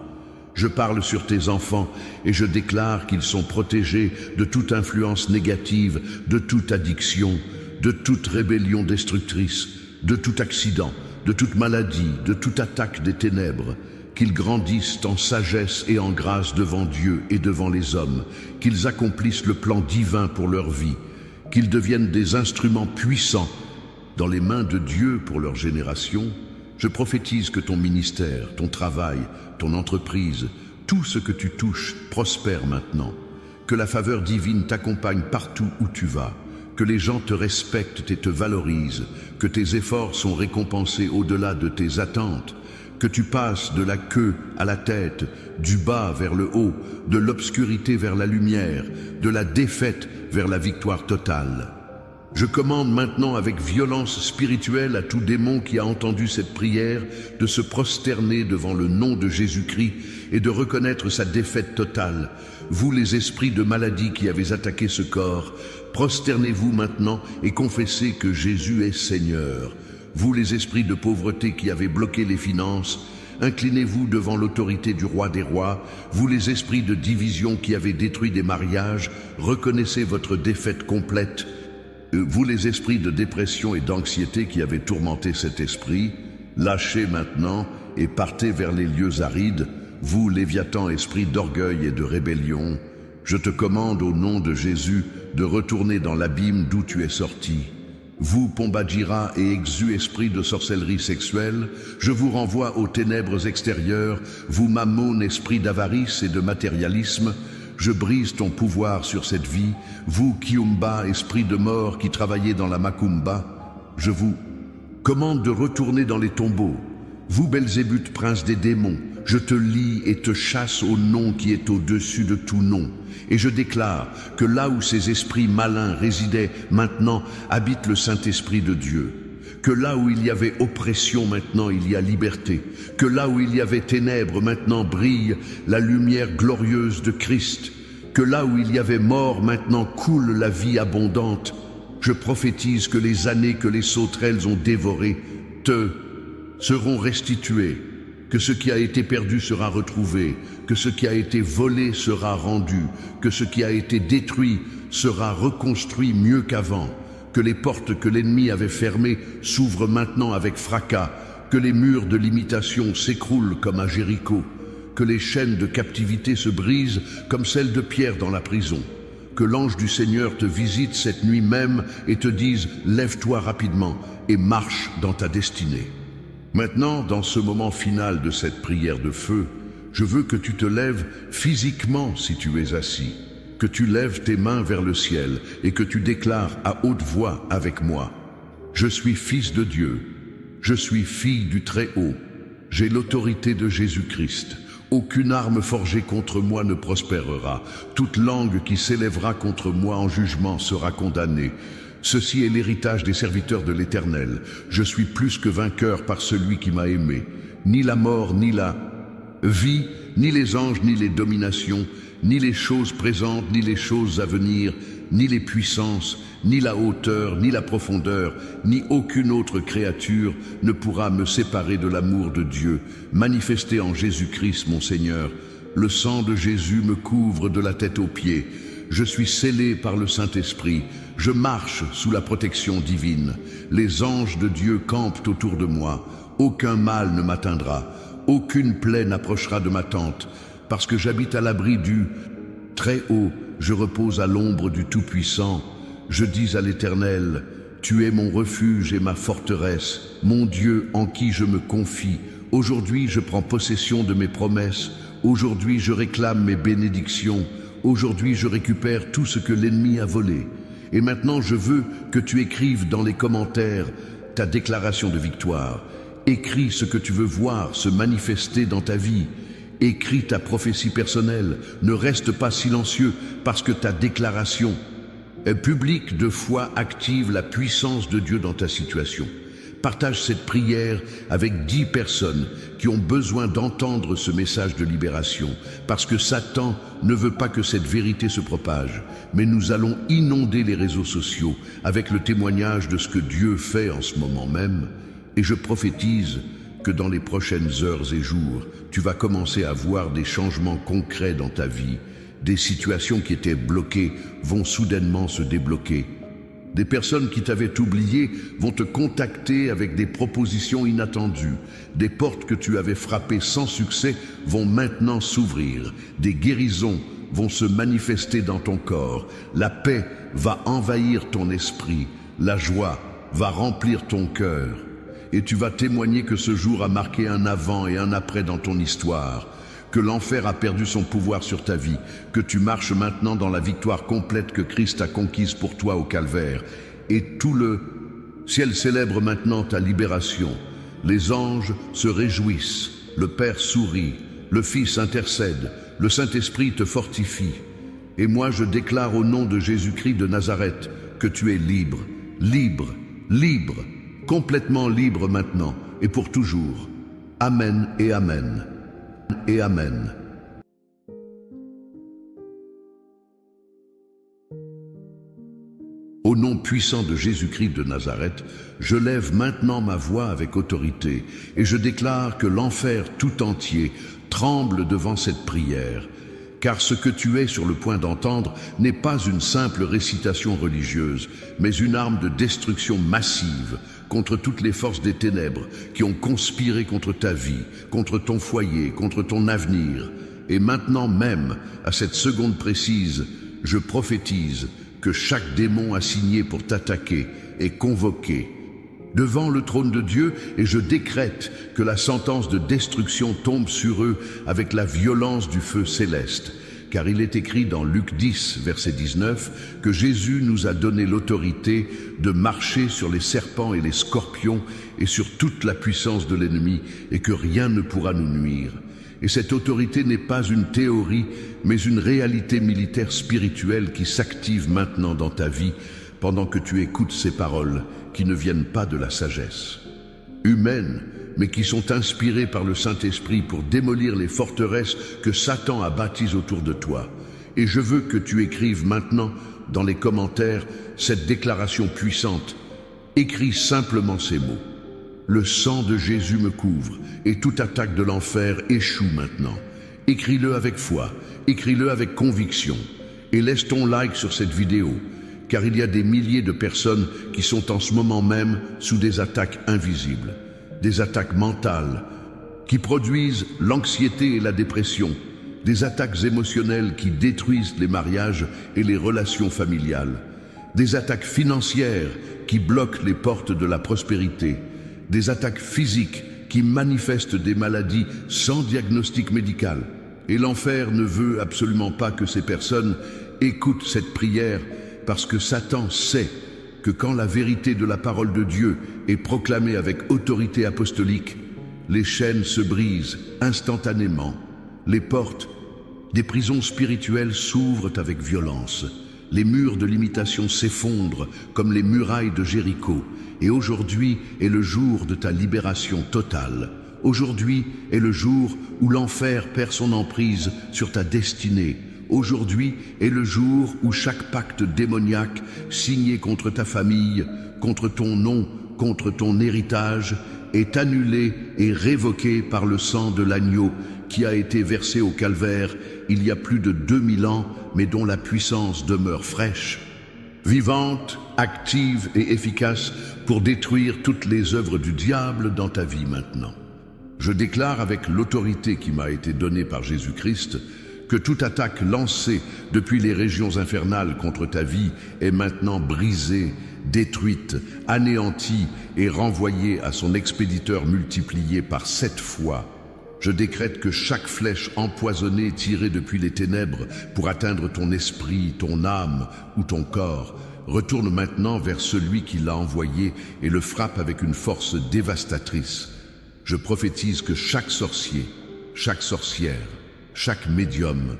Je parle sur tes enfants et je déclare qu'ils sont protégés de toute influence négative, de toute addiction, de toute rébellion destructrice, de tout accident, de toute maladie, de toute attaque des ténèbres, qu'ils grandissent en sagesse et en grâce devant Dieu et devant les hommes, qu'ils accomplissent le plan divin pour leur vie, qu'ils deviennent des instruments puissants dans les mains de Dieu pour leur génération. Je prophétise que ton ministère, ton travail, ton entreprise, tout ce que tu touches prospère maintenant, que la faveur divine t'accompagne partout où tu vas, que les gens te respectent et te valorisent, que tes efforts sont récompensés au-delà de tes attentes, que tu passes de la queue à la tête, du bas vers le haut, de l'obscurité vers la lumière, de la défaite vers la victoire totale. Je commande maintenant avec violence spirituelle à tout démon qui a entendu cette prière de se prosterner devant le nom de Jésus-Christ et de reconnaître sa défaite totale. Vous les esprits de maladie qui avez attaqué ce corps, prosternez-vous maintenant et confessez que Jésus est Seigneur. Vous les esprits de pauvreté qui avez bloqué les finances, inclinez-vous devant l'autorité du roi des rois. Vous les esprits de division qui avez détruit des mariages, reconnaissez votre défaite complète. Vous les esprits de dépression et d'anxiété qui avez tourmenté cet esprit, lâchez maintenant et partez vers les lieux arides. Vous, Léviathan, esprit d'orgueil et de rébellion, je te commande au nom de Jésus de retourner dans l'abîme d'où tu es sorti. Vous, Pombadjira et Exu, esprit de sorcellerie sexuelle, je vous renvoie aux ténèbres extérieures. Vous, Mammon, esprit d'avarice et de matérialisme, je brise ton pouvoir sur cette vie. Vous, Kiumba, esprit de mort qui travaillez dans la Macumba, je vous commande de retourner dans les tombeaux. Vous, Belzébuth, prince des démons, je te lie et te chasse au nom qui est au-dessus de tout nom. Et je déclare que là où ces esprits malins résidaient, maintenant habite le Saint-Esprit de Dieu. Que là où il y avait oppression, maintenant il y a liberté. Que là où il y avait ténèbres, maintenant brille la lumière glorieuse de Christ. que là où il y avait mort, maintenant coule la vie abondante. Je prophétise que les années que les sauterelles ont dévorées te seront restituées, que ce qui a été perdu sera retrouvé, que ce qui a été volé sera rendu, que ce qui a été détruit sera reconstruit mieux qu'avant, que les portes que l'ennemi avait fermées s'ouvrent maintenant avec fracas, que les murs de limitation s'écroulent comme à Jéricho, que les chaînes de captivité se brisent comme celles de Pierre dans la prison, que l'ange du Seigneur te visite cette nuit même et te dise « Lève-toi rapidement et marche dans ta destinée ». Maintenant, dans ce moment final de cette prière de feu, je veux que tu te lèves physiquement si tu es assis, que tu lèves tes mains vers le ciel et que tu déclares à haute voix avec moi « Je suis fils de Dieu, je suis fille du Très-Haut, j'ai l'autorité de Jésus-Christ. Aucune arme forgée contre moi ne prospérera. Toute langue qui s'élèvera contre moi en jugement sera condamnée. Ceci est l'héritage des serviteurs de l'Éternel. Je suis plus que vainqueur par celui qui m'a aimé. Ni la mort, ni la vie, ni les anges, ni les dominations, ni les choses présentes, ni les choses à venir, ni les puissances, ni la hauteur, ni la profondeur, ni aucune autre créature ne pourra me séparer de l'amour de Dieu, manifesté en Jésus-Christ mon Seigneur. Le sang de Jésus me couvre de la tête aux pieds. Je suis scellé par le Saint-Esprit. Je marche sous la protection divine. Les anges de Dieu campent autour de moi. Aucun mal ne m'atteindra. Aucune plaie n'approchera de ma tente. Parce que j'habite à l'abri du Très-Haut, je repose à l'ombre du Tout-Puissant. Je dis à l'Éternel, tu es mon refuge et ma forteresse, mon Dieu en qui je me confie. Aujourd'hui, je prends possession de mes promesses. Aujourd'hui, je réclame mes bénédictions. Aujourd'hui, je récupère tout ce que l'ennemi a volé. Et maintenant, je veux que tu écrives dans les commentaires ta déclaration de victoire. Écris ce que tu veux voir se manifester dans ta vie. Écris ta prophétie personnelle. Ne reste pas silencieux parce que ta déclaration publique de foi active la puissance de Dieu dans ta situation. Partage cette prière avec 10 personnes qui ont besoin d'entendre ce message de libération, parce que Satan ne veut pas que cette vérité se propage. Mais nous allons inonder les réseaux sociaux avec le témoignage de ce que Dieu fait en ce moment même. Et je prophétise que dans les prochaines heures et jours, tu vas commencer à voir des changements concrets dans ta vie. Des situations qui étaient bloquées vont soudainement se débloquer. Des personnes qui t'avaient oublié vont te contacter avec des propositions inattendues. Des portes que tu avais frappées sans succès vont maintenant s'ouvrir. Des guérisons vont se manifester dans ton corps. La paix va envahir ton esprit. La joie va remplir ton cœur. Et tu vas témoigner que ce jour a marqué un avant et un après dans ton histoire. Que l'enfer a perdu son pouvoir sur ta vie, que tu marches maintenant dans la victoire complète que Christ a conquise pour toi au calvaire. Et tout le ciel célèbre maintenant ta libération. Les anges se réjouissent, le Père sourit, le Fils intercède, le Saint-Esprit te fortifie. Et moi je déclare au nom de Jésus-Christ de Nazareth que tu es libre, libre, libre, complètement libre maintenant et pour toujours. Amen et Amen. Et Amen. Au nom puissant de Jésus-Christ de Nazareth, je lève maintenant ma voix avec autorité et je déclare que l'enfer tout entier tremble devant cette prière, car ce que tu es sur le point d'entendre n'est pas une simple récitation religieuse, mais une arme de destruction massive contre toutes les forces des ténèbres qui ont conspiré contre ta vie, contre ton foyer, contre ton avenir. Et maintenant même, à cette seconde précise, je prophétise que chaque démon assigné pour t'attaquer est convoqué devant le trône de Dieu et je décrète que la sentence de destruction tombe sur eux avec la violence du feu céleste. Car il est écrit dans Luc 10, verset 19, que Jésus nous a donné l'autorité de marcher sur les serpents et les scorpions et sur toute la puissance de l'ennemi et que rien ne pourra nous nuire. Et cette autorité n'est pas une théorie, mais une réalité militaire spirituelle qui s'active maintenant dans ta vie pendant que tu écoutes ces paroles qui ne viennent pas de la sagesse humaine, mais qui sont inspirées par le Saint-Esprit pour démolir les forteresses que Satan a bâties autour de toi. Et je veux que tu écrives maintenant dans les commentaires cette déclaration puissante. Écris simplement ces mots. Le sang de Jésus me couvre et toute attaque de l'enfer échoue maintenant. Écris-le avec foi, écris-le avec conviction et laisse ton like sur cette vidéo, car il y a des milliers de personnes qui sont en ce moment même sous des attaques invisibles, des attaques mentales qui produisent l'anxiété et la dépression, des attaques émotionnelles qui détruisent les mariages et les relations familiales, des attaques financières qui bloquent les portes de la prospérité, des attaques physiques qui manifestent des maladies sans diagnostic médical. Et l'enfer ne veut absolument pas que ces personnes écoutent cette prière parce que Satan sait que quand la vérité de la parole de Dieu est proclamée avec autorité apostolique, les chaînes se brisent instantanément, les portes des prisons spirituelles s'ouvrent avec violence, les murs de limitation s'effondrent comme les murailles de Jéricho, et aujourd'hui est le jour de ta libération totale. Aujourd'hui est le jour où l'enfer perd son emprise sur ta destinée. Aujourd'hui est le jour où chaque pacte démoniaque signé contre ta famille, contre ton nom, contre ton héritage, est annulé et révoqué par le sang de l'agneau qui a été versé au calvaire il y a plus de 2000 ans, mais dont la puissance demeure fraîche, vivante, active et efficace pour détruire toutes les œuvres du diable dans ta vie maintenant. Je déclare avec l'autorité qui m'a été donnée par Jésus-Christ que toute attaque lancée depuis les régions infernales contre ta vie est maintenant brisée, détruite, anéantie et renvoyée à son expéditeur multiplié par 7 fois. Je décrète que chaque flèche empoisonnée tirée depuis les ténèbres pour atteindre ton esprit, ton âme ou ton corps retourne maintenant vers celui qui l'a envoyé et le frappe avec une force dévastatrice. Je prophétise que chaque sorcier, chaque sorcière, chaque médium,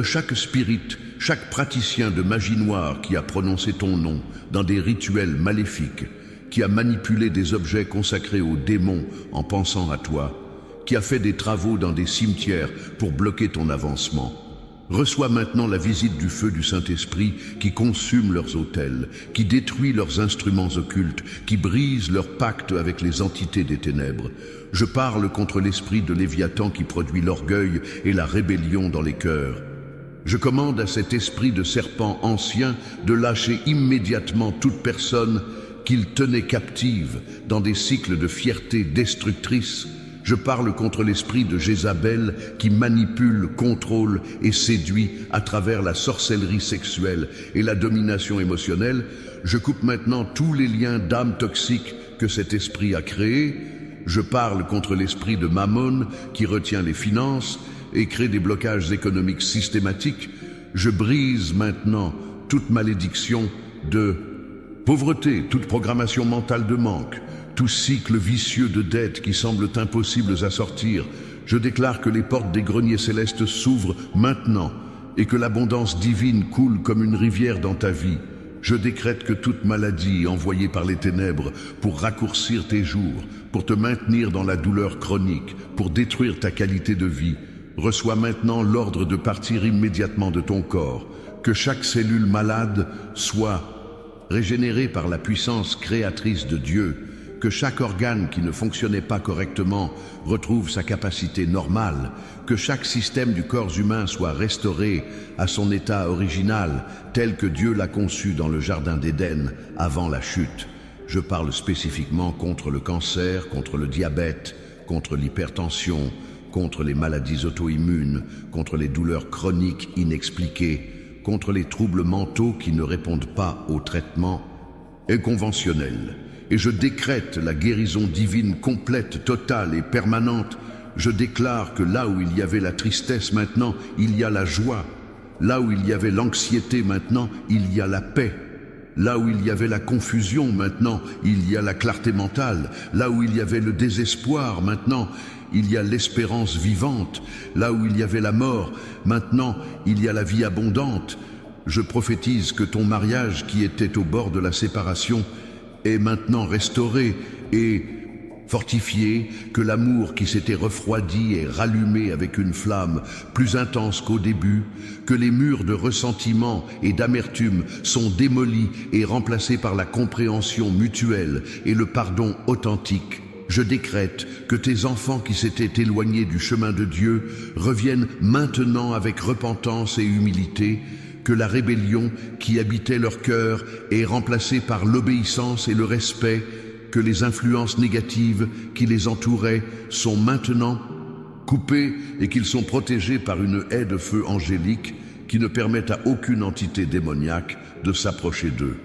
chaque spirit, chaque praticien de magie noire qui a prononcé ton nom dans des rituels maléfiques, qui a manipulé des objets consacrés aux démons en pensant à toi, qui a fait des travaux dans des cimetières pour bloquer ton avancement, reçois maintenant la visite du feu du Saint-Esprit qui consume leurs autels, qui détruit leurs instruments occultes, qui brise leurs pactes avec les entités des ténèbres. Je parle contre l'esprit de Léviathan qui produit l'orgueil et la rébellion dans les cœurs. Je commande à cet esprit de serpent ancien de lâcher immédiatement toute personne qu'il tenait captive dans des cycles de fierté destructrice. Je parle contre l'esprit de Jézabel qui manipule, contrôle et séduit à travers la sorcellerie sexuelle et la domination émotionnelle. Je coupe maintenant tous les liens d'âme toxiques que cet esprit a créés. Je parle contre l'esprit de Mammon qui retient les finances et crée des blocages économiques systématiques. Je brise maintenant toute malédiction de pauvreté, toute programmation mentale de manque, tout cycle vicieux de dettes qui semblent impossibles à sortir. Je déclare que les portes des greniers célestes s'ouvrent maintenant et que l'abondance divine coule comme une rivière dans ta vie. Je décrète que toute maladie envoyée par les ténèbres pour raccourcir tes jours, pour te maintenir dans la douleur chronique, pour détruire ta qualité de vie, reçoit maintenant l'ordre de partir immédiatement de ton corps, que chaque cellule malade soit régénérée par la puissance créatrice de Dieu, que chaque organe qui ne fonctionnait pas correctement retrouve sa capacité normale, que chaque système du corps humain soit restauré à son état original, tel que Dieu l'a conçu dans le jardin d'Éden avant la chute. Je parle spécifiquement contre le cancer, contre le diabète, contre l'hypertension, contre les maladies auto-immunes, contre les douleurs chroniques inexpliquées, contre les troubles mentaux qui ne répondent pas au traitement conventionnel. Et je décrète la guérison divine complète, totale et permanente. Je déclare que là où il y avait la tristesse, maintenant, il y a la joie. Là où il y avait l'anxiété, maintenant, il y a la paix. Là où il y avait la confusion, maintenant, il y a la clarté mentale. Là où il y avait le désespoir, maintenant, il y a l'espérance vivante. Là où il y avait la mort, maintenant, il y a la vie abondante. Je prophétise que ton mariage qui était au bord de la séparation est maintenant restauré et fortifié, que l'amour qui s'était refroidi et rallumé avec une flamme plus intense qu'au début, que les murs de ressentiment et d'amertume sont démolis et remplacés par la compréhension mutuelle et le pardon authentique. Je décrète que tes enfants qui s'étaient éloignés du chemin de Dieu reviennent maintenant avec repentance et humilité, que la rébellion qui habitait leur cœur est remplacée par l'obéissance et le respect, que les influences négatives qui les entouraient sont maintenant coupées et qu'ils sont protégés par une haie de feu angélique qui ne permet à aucune entité démoniaque de s'approcher d'eux.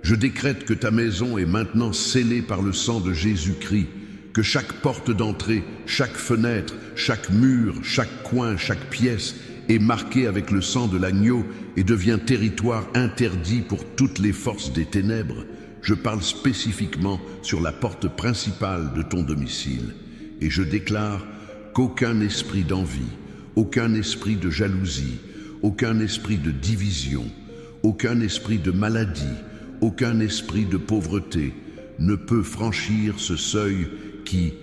Je décrète que ta maison est maintenant scellée par le sang de Jésus-Christ, que chaque porte d'entrée, chaque fenêtre, chaque mur, chaque coin, chaque pièce est marquée avec le sang de l'agneau et devient territoire interdit pour toutes les forces des ténèbres. Je parle spécifiquement sur la porte principale de ton domicile et je déclare qu'aucun esprit d'envie, aucun esprit de jalousie, aucun esprit de division, aucun esprit de maladie, aucun esprit de pauvreté ne peut franchir ce seuil qui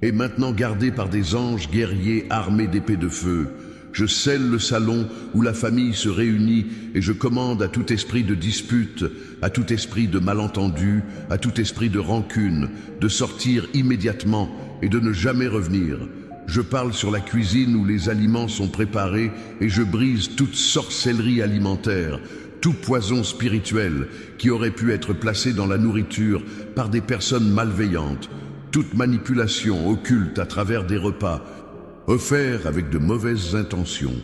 est maintenant gardé par des anges guerriers armés d'épées de feu. Je scelle le salon où la famille se réunit et je commande à tout esprit de dispute, à tout esprit de malentendu, à tout esprit de rancune, de sortir immédiatement et de ne jamais revenir. Je parle sur la cuisine où les aliments sont préparés et je brise toute sorcellerie alimentaire, tout poison spirituel qui aurait pu être placé dans la nourriture par des personnes malveillantes, toute manipulation occulte à travers des repas offerts avec de mauvaises intentions.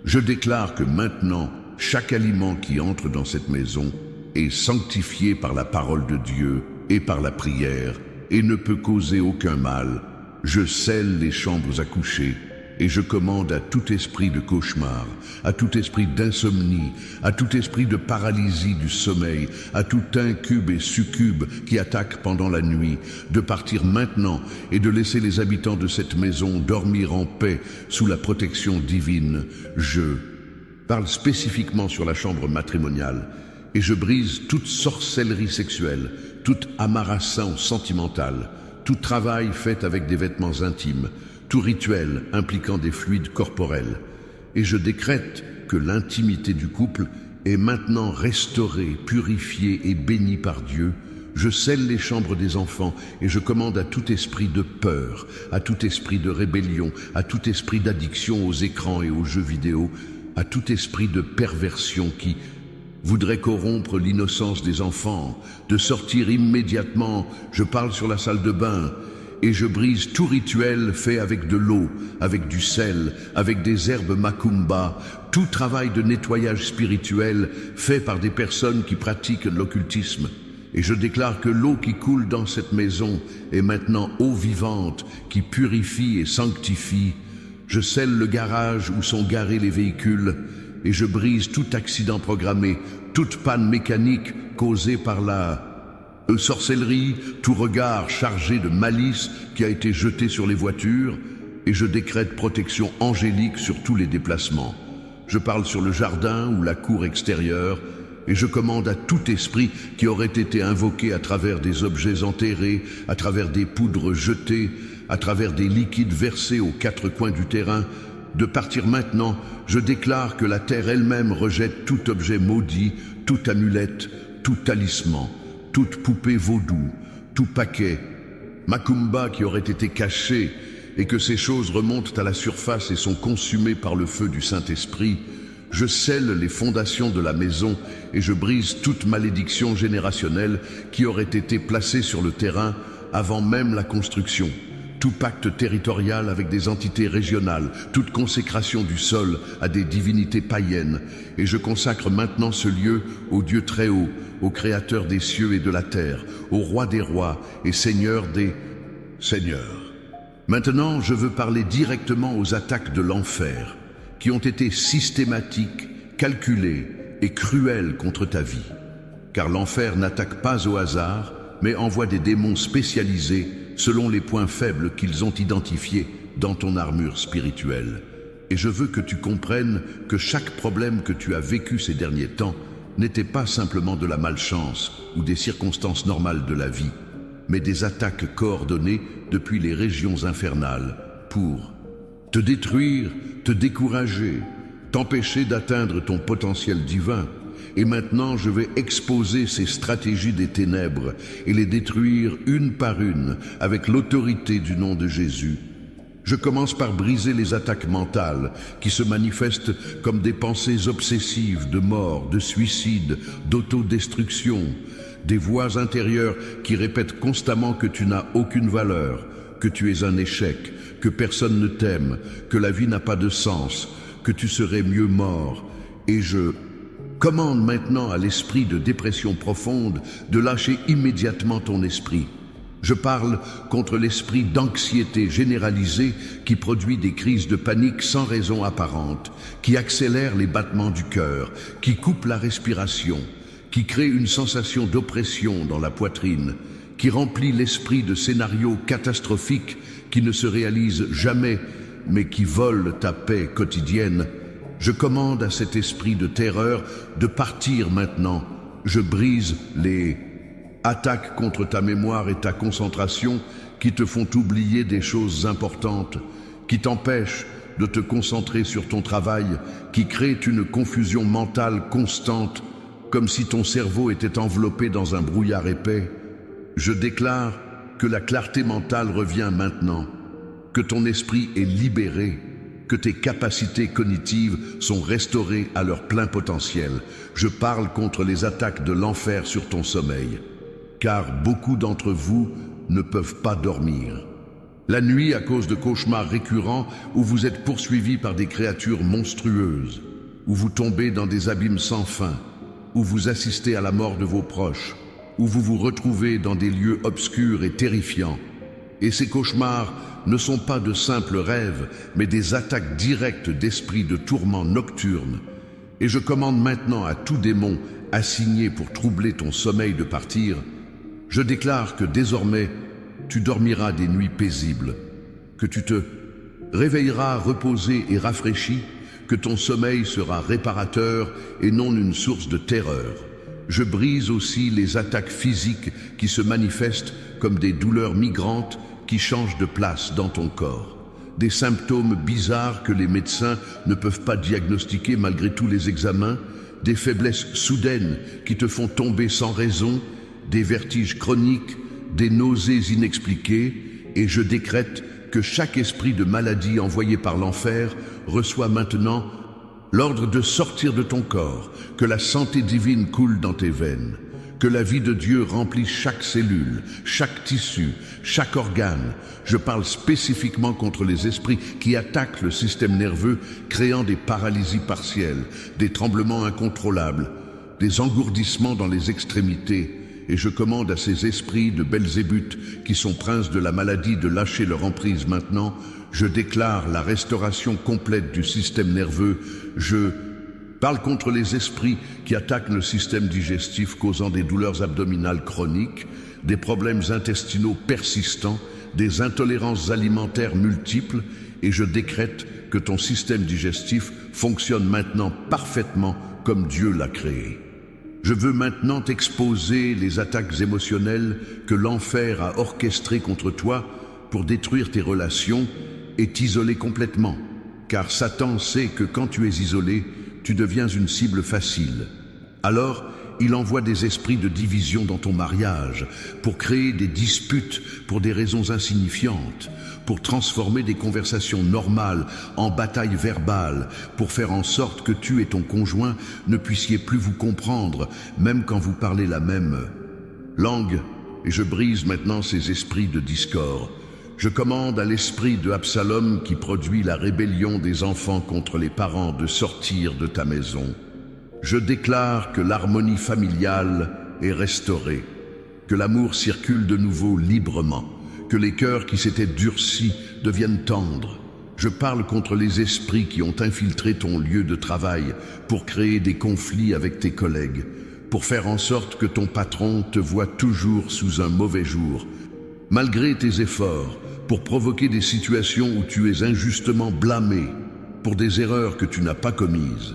Je déclare que maintenant, chaque aliment qui entre dans cette maison est sanctifié par la parole de Dieu et par la prière et ne peut causer aucun mal. Je scelle les chambres à coucher et je commande à tout esprit de cauchemar, à tout esprit d'insomnie, à tout esprit de paralysie du sommeil, à tout incube et succube qui attaque pendant la nuit, de partir maintenant et de laisser les habitants de cette maison dormir en paix sous la protection divine. Je parle spécifiquement sur la chambre matrimoniale et je brise toute sorcellerie sexuelle, tout amarrassin sentimental, tout travail fait avec des vêtements intimes, tout rituel impliquant des fluides corporels. Et je décrète que l'intimité du couple est maintenant restaurée, purifiée et bénie par Dieu. Je scelle les chambres des enfants et je commande à tout esprit de peur, à tout esprit de rébellion, à tout esprit d'addiction aux écrans et aux jeux vidéo, à tout esprit de perversion qui voudrait corrompre l'innocence des enfants, de sortir immédiatement. Je parle sur la salle de bain et je brise tout rituel fait avec de l'eau, avec du sel, avec des herbes macumba, tout travail de nettoyage spirituel fait par des personnes qui pratiquent l'occultisme. Et je déclare que l'eau qui coule dans cette maison est maintenant eau vivante qui purifie et sanctifie. Je scelle le garage où sont garés les véhicules et je brise tout accident programmé, toute panne mécanique causée par la sorcellerie, tout regard chargé de malice qui a été jeté sur les voitures, et je décrète protection angélique sur tous les déplacements. Je parle sur le jardin ou la cour extérieure, et je commande à tout esprit qui aurait été invoqué à travers des objets enterrés, à travers des poudres jetées, à travers des liquides versés aux quatre coins du terrain, de partir maintenant. Je déclare que la terre elle-même rejette tout objet maudit, toute amulette, tout talisman, toute poupée vaudou, tout paquet, macumba qui aurait été caché, et que ces choses remontent à la surface et sont consumées par le feu du Saint-Esprit. Je scelle les fondations de la maison et je brise toute malédiction générationnelle qui aurait été placée sur le terrain avant même la construction. Tout pacte territorial avec des entités régionales, toute consécration du sol à des divinités païennes. Et je consacre maintenant ce lieu au Dieu très haut, au Créateur des cieux et de la terre, au Roi des rois et Seigneur des seigneurs. Maintenant, je veux parler directement aux attaques de l'enfer, qui ont été systématiques, calculées et cruelles contre ta vie. Car l'enfer n'attaque pas au hasard, mais envoie des démons spécialisés selon les points faibles qu'ils ont identifiés dans ton armure spirituelle. Et je veux que tu comprennes que chaque problème que tu as vécu ces derniers temps n'était pas simplement de la malchance ou des circonstances normales de la vie, mais des attaques coordonnées depuis les régions infernales pour te détruire, te décourager, t'empêcher d'atteindre ton potentiel divin. Et maintenant, je vais exposer ces stratégies des ténèbres et les détruire une par une avec l'autorité du nom de Jésus. Je commence par briser les attaques mentales qui se manifestent comme des pensées obsessives de mort, de suicide, d'autodestruction, des voix intérieures qui répètent constamment que tu n'as aucune valeur, que tu es un échec, que personne ne t'aime, que la vie n'a pas de sens, que tu serais mieux mort. Et je commande maintenant à l'esprit de dépression profonde de lâcher immédiatement ton esprit. Je parle contre l'esprit d'anxiété généralisée qui produit des crises de panique sans raison apparente, qui accélère les battements du cœur, qui coupe la respiration, qui crée une sensation d'oppression dans la poitrine, qui remplit l'esprit de scénarios catastrophiques qui ne se réalisent jamais, mais qui volent ta paix quotidienne. Je commande à cet esprit de terreur de partir maintenant. Je brise les attaques contre ta mémoire et ta concentration qui te font oublier des choses importantes, qui t'empêchent de te concentrer sur ton travail, qui créent une confusion mentale constante, comme si ton cerveau était enveloppé dans un brouillard épais. Je déclare que la clarté mentale revient maintenant, que ton esprit est libéré, que tes capacités cognitives sont restaurées à leur plein potentiel. Je parle contre les attaques de l'enfer sur ton sommeil, car beaucoup d'entre vous ne peuvent pas dormir. La nuit à cause de cauchemars récurrents où vous êtes poursuivis par des créatures monstrueuses, où vous tombez dans des abîmes sans fin, où vous assistez à la mort de vos proches, où vous vous retrouvez dans des lieux obscurs et terrifiants. Et ces cauchemars ne sont pas de simples rêves, mais des attaques directes d'esprits de tourments nocturnes. Et je commande maintenant à tout démon assigné pour troubler ton sommeil de partir. Je déclare que désormais, tu dormiras des nuits paisibles, que tu te réveilleras reposé et rafraîchi, que ton sommeil sera réparateur et non une source de terreur. Je brise aussi les attaques physiques qui se manifestent comme des douleurs migrantes qui changent de place dans ton corps. Des symptômes bizarres que les médecins ne peuvent pas diagnostiquer malgré tous les examens, des faiblesses soudaines qui te font tomber sans raison, des vertiges chroniques, des nausées inexpliquées, et je décrète que chaque esprit de maladie envoyé par l'enfer reçoit maintenant l'ordre de sortir de ton corps, que la santé divine coule dans tes veines, que la vie de Dieu remplisse chaque cellule, chaque tissu, chaque organe. Je parle spécifiquement contre les esprits qui attaquent le système nerveux, créant des paralysies partielles, des tremblements incontrôlables, des engourdissements dans les extrémités. Et je commande à ces esprits de Belzébuth, qui sont princes de la maladie, de lâcher leur emprise maintenant. Je déclare la restauration complète du système nerveux. Je parle contre les esprits qui attaquent le système digestif, causant des douleurs abdominales chroniques, des problèmes intestinaux persistants, des intolérances alimentaires multiples, et je décrète que ton système digestif fonctionne maintenant parfaitement comme Dieu l'a créé. Je veux maintenant t'exposer les attaques émotionnelles que l'enfer a orchestrées contre toi pour détruire tes relations et t'isoler complètement, car Satan sait que quand tu es isolé, tu deviens une cible facile. Alors, il envoie des esprits de division dans ton mariage, pour créer des disputes pour des raisons insignifiantes, pour transformer des conversations normales en batailles verbales, pour faire en sorte que tu et ton conjoint ne puissiez plus vous comprendre, même quand vous parlez la même langue. Et je brise maintenant ces esprits de discorde. Je commande à l'esprit de Absalom qui produit la rébellion des enfants contre les parents de sortir de ta maison. Je déclare que l'harmonie familiale est restaurée, que l'amour circule de nouveau librement, que les cœurs qui s'étaient durcis deviennent tendres. Je parle contre les esprits qui ont infiltré ton lieu de travail pour créer des conflits avec tes collègues, pour faire en sorte que ton patron te voie toujours sous un mauvais jour, malgré tes efforts, pour provoquer des situations où tu es injustement blâmé pour des erreurs que tu n'as pas commises,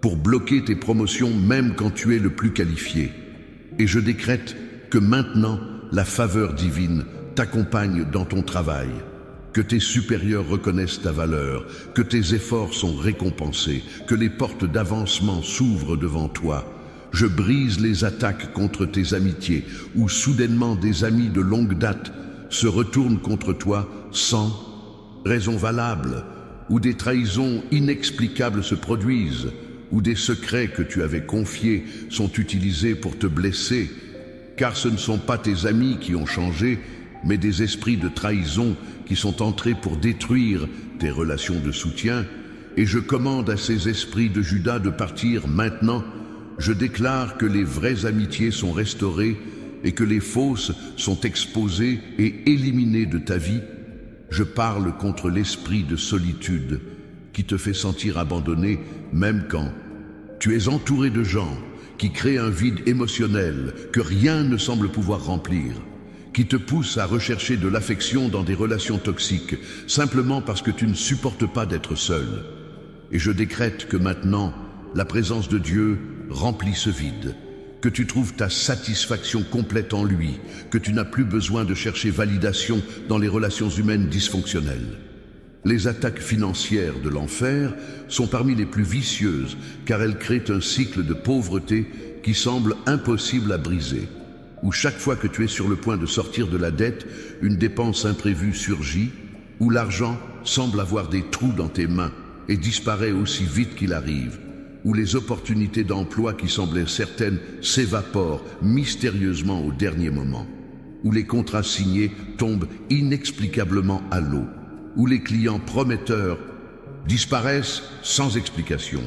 pour bloquer tes promotions même quand tu es le plus qualifié. Et je décrète que maintenant, la faveur divine t'accompagne dans ton travail, que tes supérieurs reconnaissent ta valeur, que tes efforts sont récompensés, que les portes d'avancement s'ouvrent devant toi. Je brise les attaques contre tes amitiés, où soudainement des amis de longue date se retournent contre toi sans raison valable, où des trahisons inexplicables se produisent, où des secrets que tu avais confiés sont utilisés pour te blesser, car ce ne sont pas tes amis qui ont changé, mais des esprits de trahison qui sont entrés pour détruire tes relations de soutien, et je commande à ces esprits de Juda de partir maintenant. Je déclare que les vraies amitiés sont restaurées et que les fausses sont exposées et éliminées de ta vie. Je parle contre l'esprit de solitude qui te fait sentir abandonné même quand tu es entouré de gens qui créent un vide émotionnel que rien ne semble pouvoir remplir, qui te poussent à rechercher de l'affection dans des relations toxiques simplement parce que tu ne supportes pas d'être seul. Et je décrète que maintenant, la présence de Dieu remplit ce vide, que tu trouves ta satisfaction complète en lui, que tu n'as plus besoin de chercher validation dans les relations humaines dysfonctionnelles. Les attaques financières de l'enfer sont parmi les plus vicieuses, car elles créent un cycle de pauvreté qui semble impossible à briser, où chaque fois que tu es sur le point de sortir de la dette, une dépense imprévue surgit, où l'argent semble avoir des trous dans tes mains et disparaît aussi vite qu'il arrive, où les opportunités d'emploi qui semblaient certaines s'évaporent mystérieusement au dernier moment, où les contrats signés tombent inexplicablement à l'eau, où les clients prometteurs disparaissent sans explication.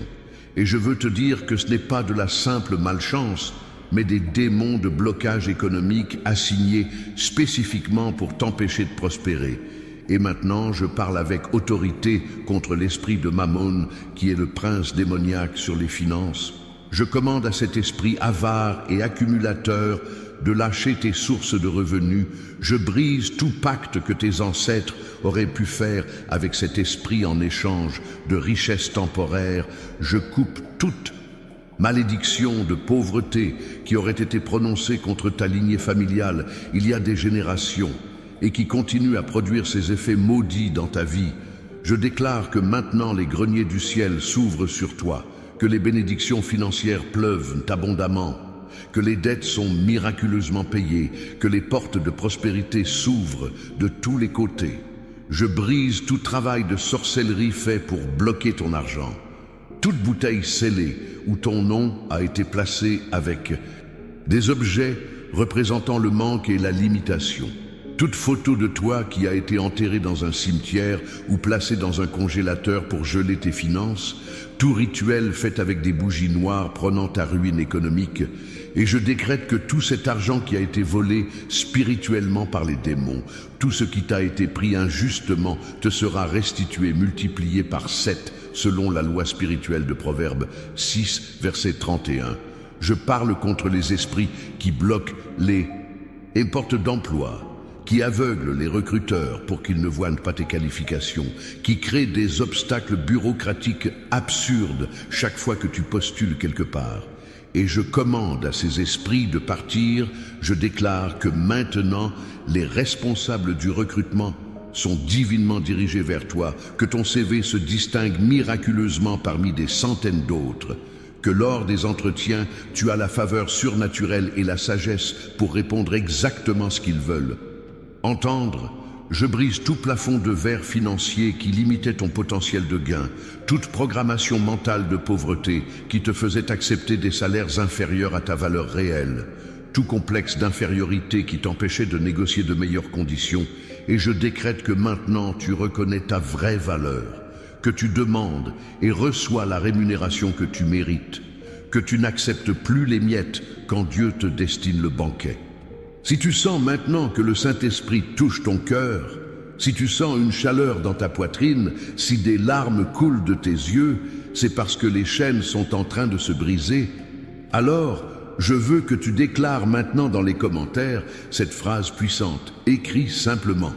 Et je veux te dire que ce n'est pas de la simple malchance, mais des démons de blocage économique assignés spécifiquement pour t'empêcher de prospérer. Et maintenant, je parle avec autorité contre l'esprit de Mammon, qui est le prince démoniaque sur les finances. Je commande à cet esprit avare et accumulateur de lâcher tes sources de revenus. Je brise tout pacte que tes ancêtres auraient pu faire avec cet esprit en échange de richesses temporaires. Je coupe toute malédiction de pauvreté qui aurait été prononcée contre ta lignée familiale il y a des générations et qui continue à produire ses effets maudits dans ta vie. Je déclare que maintenant les greniers du ciel s'ouvrent sur toi, que les bénédictions financières pleuvent abondamment, que les dettes sont miraculeusement payées, que les portes de prospérité s'ouvrent de tous les côtés. Je brise tout travail de sorcellerie fait pour bloquer ton argent, toute bouteille scellée où ton nom a été placé avec des objets représentant le manque et la limitation. Toute photo de toi qui a été enterrée dans un cimetière ou placée dans un congélateur pour geler tes finances, tout rituel fait avec des bougies noires prenant ta ruine économique, et je décrète que tout cet argent qui a été volé spirituellement par les démons, tout ce qui t'a été pris injustement te sera restitué multiplié par 7 selon la loi spirituelle de Proverbes 6, verset 31. Je parle contre les esprits qui bloquent les portes d'emploi, qui aveugle les recruteurs pour qu'ils ne voient pas tes qualifications, qui crée des obstacles bureaucratiques absurdes chaque fois que tu postules quelque part. Et je commande à ces esprits de partir. Je déclare que maintenant, les responsables du recrutement sont divinement dirigés vers toi, que ton CV se distingue miraculeusement parmi des centaines d'autres, que lors des entretiens, tu as la faveur surnaturelle et la sagesse pour répondre exactement ce qu'ils veulent entendre. Je brise tout plafond de verre financier qui limitait ton potentiel de gain, toute programmation mentale de pauvreté qui te faisait accepter des salaires inférieurs à ta valeur réelle, tout complexe d'infériorité qui t'empêchait de négocier de meilleures conditions, et je décrète que maintenant tu reconnais ta vraie valeur, que tu demandes et reçois la rémunération que tu mérites, que tu n'acceptes plus les miettes quand Dieu te destine le banquet. Si tu sens maintenant que le Saint-Esprit touche ton cœur, si tu sens une chaleur dans ta poitrine, si des larmes coulent de tes yeux, c'est parce que les chaînes sont en train de se briser. Alors, je veux que tu déclares maintenant dans les commentaires cette phrase puissante. Écris simplement.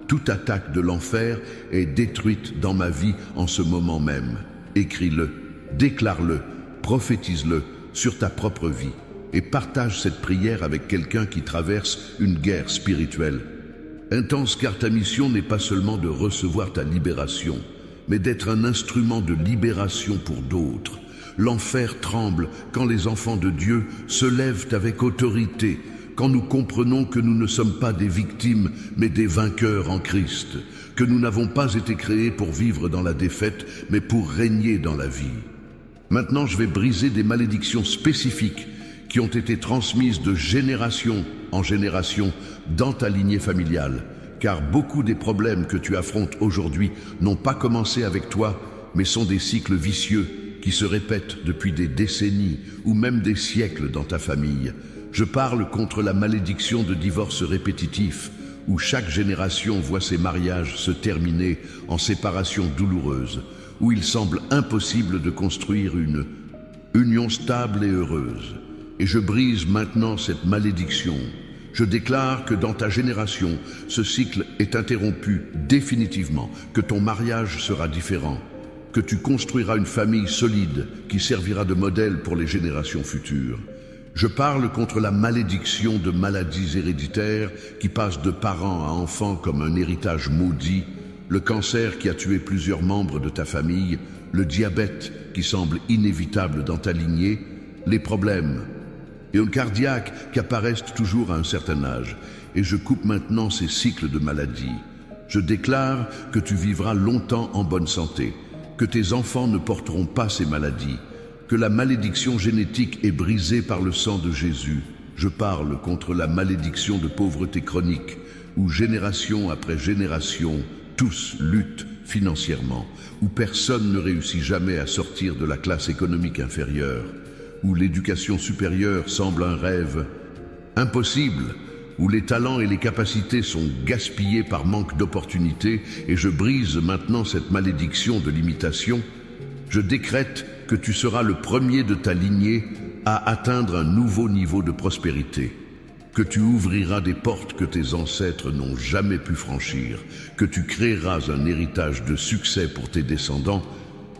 Toute attaque de l'enfer est détruite dans ma vie en ce moment même. Écris-le, déclare-le, prophétise-le sur ta propre vie. et partage cette prière avec quelqu'un qui traverse une guerre spirituelle. Intense, car ta mission n'est pas seulement de recevoir ta libération, mais d'être un instrument de libération pour d'autres. L'enfer tremble quand les enfants de Dieu se lèvent avec autorité, quand nous comprenons que nous ne sommes pas des victimes, mais des vainqueurs en Christ, que nous n'avons pas été créés pour vivre dans la défaite, mais pour régner dans la vie. Maintenant, je vais briser des malédictions spécifiques qui ont été transmises de génération en génération dans ta lignée familiale, car beaucoup des problèmes que tu affrontes aujourd'hui n'ont pas commencé avec toi, mais sont des cycles vicieux qui se répètent depuis des décennies ou même des siècles dans ta famille. Je parle contre la malédiction de divorce répétitif, où chaque génération voit ses mariages se terminer en séparation douloureuse, où il semble impossible de construire une union stable et heureuse. Et je brise maintenant cette malédiction. Je déclare que dans ta génération, ce cycle est interrompu définitivement, que ton mariage sera différent, que tu construiras une famille solide qui servira de modèle pour les générations futures. Je parle contre la malédiction de maladies héréditaires qui passent de parents à enfants comme un héritage maudit, le cancer qui a tué plusieurs membres de ta famille, le diabète qui semble inévitable dans ta lignée, les problèmes et un cardiaque qui apparaissent toujours à un certain âge. Et je coupe maintenant ces cycles de maladies. Je déclare que tu vivras longtemps en bonne santé, que tes enfants ne porteront pas ces maladies, que la malédiction génétique est brisée par le sang de Jésus. Je parle contre la malédiction de pauvreté chronique, où génération après génération, tous luttent financièrement, où personne ne réussit jamais à sortir de la classe économique inférieure, où l'éducation supérieure semble un rêve impossible, où les talents et les capacités sont gaspillés par manque d'opportunités, et je brise maintenant cette malédiction de l'imitation. Je décrète que tu seras le premier de ta lignée à atteindre un nouveau niveau de prospérité, que tu ouvriras des portes que tes ancêtres n'ont jamais pu franchir, que tu créeras un héritage de succès pour tes descendants.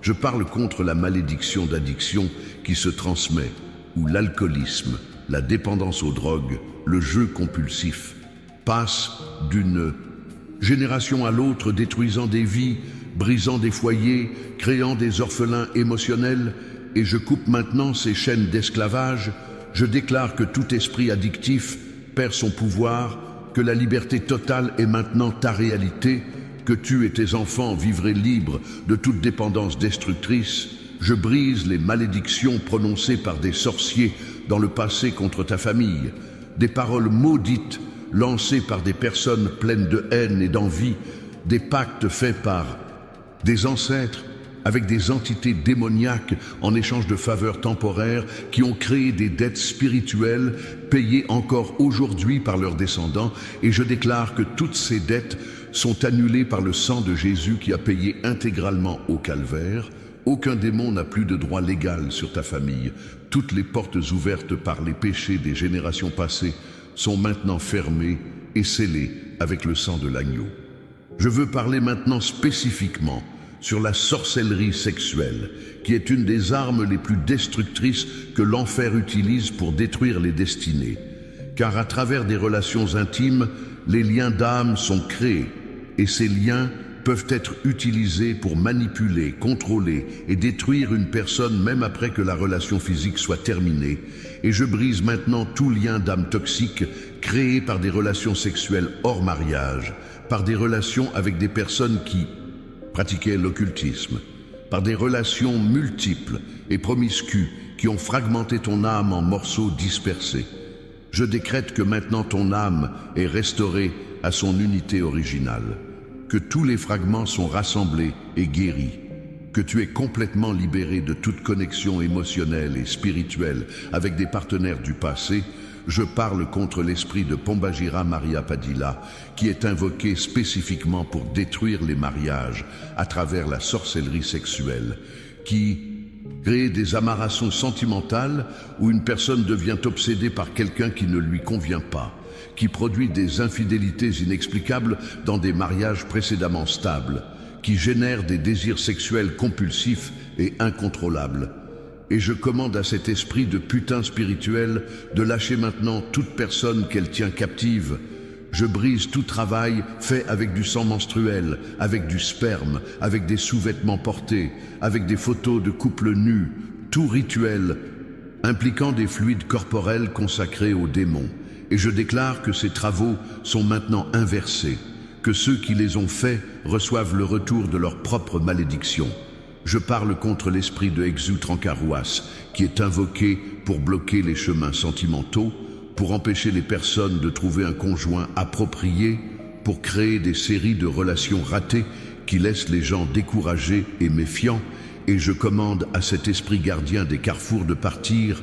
Je parle contre la malédiction d'addiction qui se transmet, où l'alcoolisme, la dépendance aux drogues, le jeu compulsif passent d'une génération à l'autre, détruisant des vies, brisant des foyers, créant des orphelins émotionnels, et je coupe maintenant ces chaînes d'esclavage. Je déclare que tout esprit addictif perd son pouvoir, que la liberté totale est maintenant ta réalité, que tu et tes enfants vivrez libres de toute dépendance destructrice. Je brise les malédictions prononcées par des sorciers dans le passé contre ta famille, des paroles maudites lancées par des personnes pleines de haine et d'envie, des pactes faits par des ancêtres avec des entités démoniaques en échange de faveurs temporaires qui ont créé des dettes spirituelles payées encore aujourd'hui par leurs descendants, et je déclare que toutes ces dettes sont annulées par le sang de Jésus qui a payé intégralement au calvaire. Aucun démon n'a plus de droit légal sur ta famille. Toutes les portes ouvertes par les péchés des générations passées sont maintenant fermées et scellées avec le sang de l'agneau. Je veux parler maintenant spécifiquement sur la sorcellerie sexuelle, qui est une des armes les plus destructrices que l'enfer utilise pour détruire les destinées. Car à travers des relations intimes, les liens d'âme sont créés, et ces liens peuvent être utilisés pour manipuler, contrôler et détruire une personne même après que la relation physique soit terminée. Et je brise maintenant tout lien d'âme toxique créé par des relations sexuelles hors mariage, par des relations avec des personnes qui pratiquaient l'occultisme, par des relations multiples et promiscues qui ont fragmenté ton âme en morceaux dispersés. Je décrète que maintenant ton âme est restaurée à son unité originale, que tous les fragments sont rassemblés et guéris, que tu es complètement libéré de toute connexion émotionnelle et spirituelle avec des partenaires du passé. Je parle contre l'esprit de Pombagira Maria Padilla, qui est invoqué spécifiquement pour détruire les mariages à travers la sorcellerie sexuelle, qui crée des amarrations sentimentales où une personne devient obsédée par quelqu'un qui ne lui convient pas, qui produit des infidélités inexplicables dans des mariages précédemment stables, qui génère des désirs sexuels compulsifs et incontrôlables. et je commande à cet esprit de putain spirituel de lâcher maintenant toute personne qu'elle tient captive. Je brise tout travail fait avec du sang menstruel, avec du sperme, avec des sous-vêtements portés, avec des photos de couples nus, tout rituel impliquant des fluides corporels consacrés aux démons. Et je déclare que ces travaux sont maintenant inversés, que ceux qui les ont faits reçoivent le retour de leur propre malédiction. Je parle contre l'esprit de Exu-Trancarouas, qui est invoqué pour bloquer les chemins sentimentaux, pour empêcher les personnes de trouver un conjoint approprié, pour créer des séries de relations ratées qui laissent les gens découragés et méfiants, et je commande à cet esprit gardien des carrefours de partir.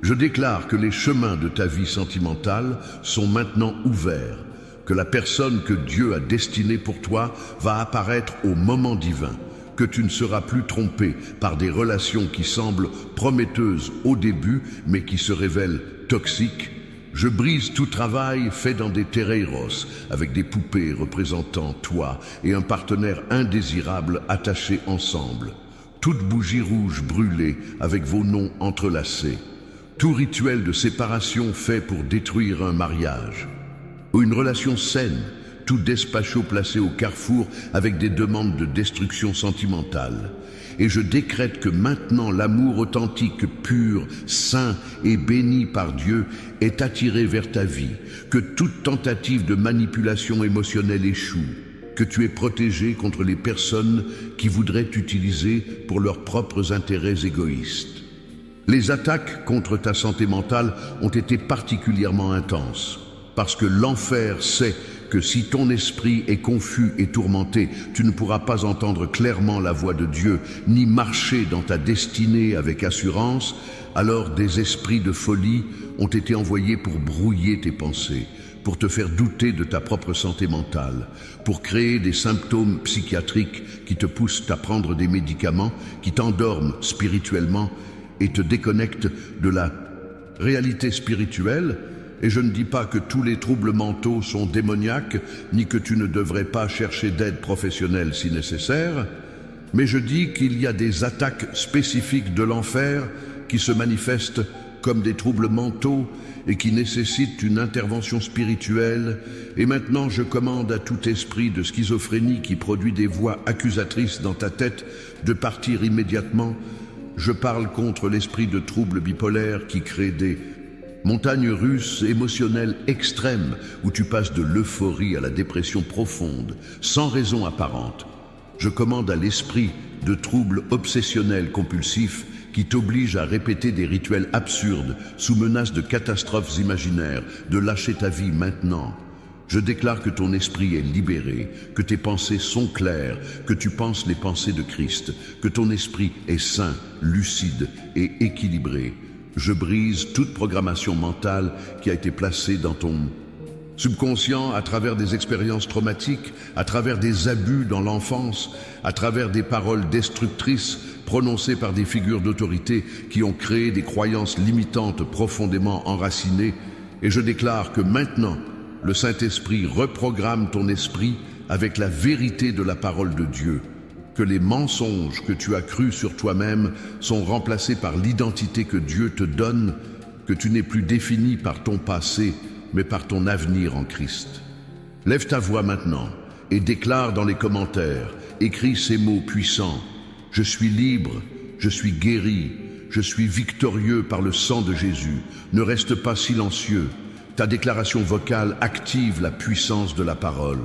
Je déclare que les chemins de ta vie sentimentale sont maintenant ouverts, que la personne que Dieu a destinée pour toi va apparaître au moment divin, que tu ne seras plus trompé par des relations qui semblent prometteuses au début, mais qui se révèlent toxiques. Je brise tout travail fait dans des terreiros, avec des poupées représentant toi et un partenaire indésirable attachés ensemble. Toute bougie rouge brûlée avec vos noms entrelacés. Tout rituel de séparation fait pour détruire un mariage. Ou une relation saine, tout despacho placé au carrefour avec des demandes de destruction sentimentale. Et je décrète que maintenant l'amour authentique, pur, saint et béni par Dieu est attiré vers ta vie, que toute tentative de manipulation émotionnelle échoue, que tu es protégé contre les personnes qui voudraient t'utiliser pour leurs propres intérêts égoïstes. Les attaques contre ta santé mentale ont été particulièrement intenses, parce que l'enfer sait que si ton esprit est confus et tourmenté, tu ne pourras pas entendre clairement la voix de Dieu, ni marcher dans ta destinée avec assurance. Alors des esprits de folie ont été envoyés pour brouiller tes pensées, pour te faire douter de ta propre santé mentale, pour créer des symptômes psychiatriques qui te poussent à prendre des médicaments, qui t'endorment spirituellement et te déconnectent de la réalité spirituelle. Et je ne dis pas que tous les troubles mentaux sont démoniaques, ni que tu ne devrais pas chercher d'aide professionnelle si nécessaire, mais je dis qu'il y a des attaques spécifiques de l'enfer qui se manifestent comme des troubles mentaux et qui nécessitent une intervention spirituelle. Et maintenant je commande à tout esprit de schizophrénie qui produit des voix accusatrices dans ta tête de partir immédiatement. Je parle contre l'esprit de troubles bipolaires qui crée des montagnes russes émotionnelles extrêmes où tu passes de l'euphorie à la dépression profonde, sans raison apparente. Je commande à l'esprit de troubles obsessionnels compulsifs qui t'oblige à répéter des rituels absurdes sous menace de catastrophes imaginaires, de lâcher ta vie maintenant. Je déclare que ton esprit est libéré, que tes pensées sont claires, que tu penses les pensées de Christ, que ton esprit est sain, lucide et équilibré. Je brise toute programmation mentale qui a été placée dans ton subconscient à travers des expériences traumatiques, à travers des abus dans l'enfance, à travers des paroles destructrices prononcées par des figures d'autorité qui ont créé des croyances limitantes profondément enracinées. Et je déclare que maintenant, le Saint-Esprit reprogramme ton esprit avec la vérité de la parole de Dieu, que les mensonges que tu as crus sur toi-même sont remplacés par l'identité que Dieu te donne, que tu n'es plus défini par ton passé, mais par ton avenir en Christ. Lève ta voix maintenant et déclare dans les commentaires, écris ces mots puissants: je suis libre, je suis guéri, je suis victorieux par le sang de Jésus. Ne reste pas silencieux. Ta déclaration vocale active la puissance de la parole.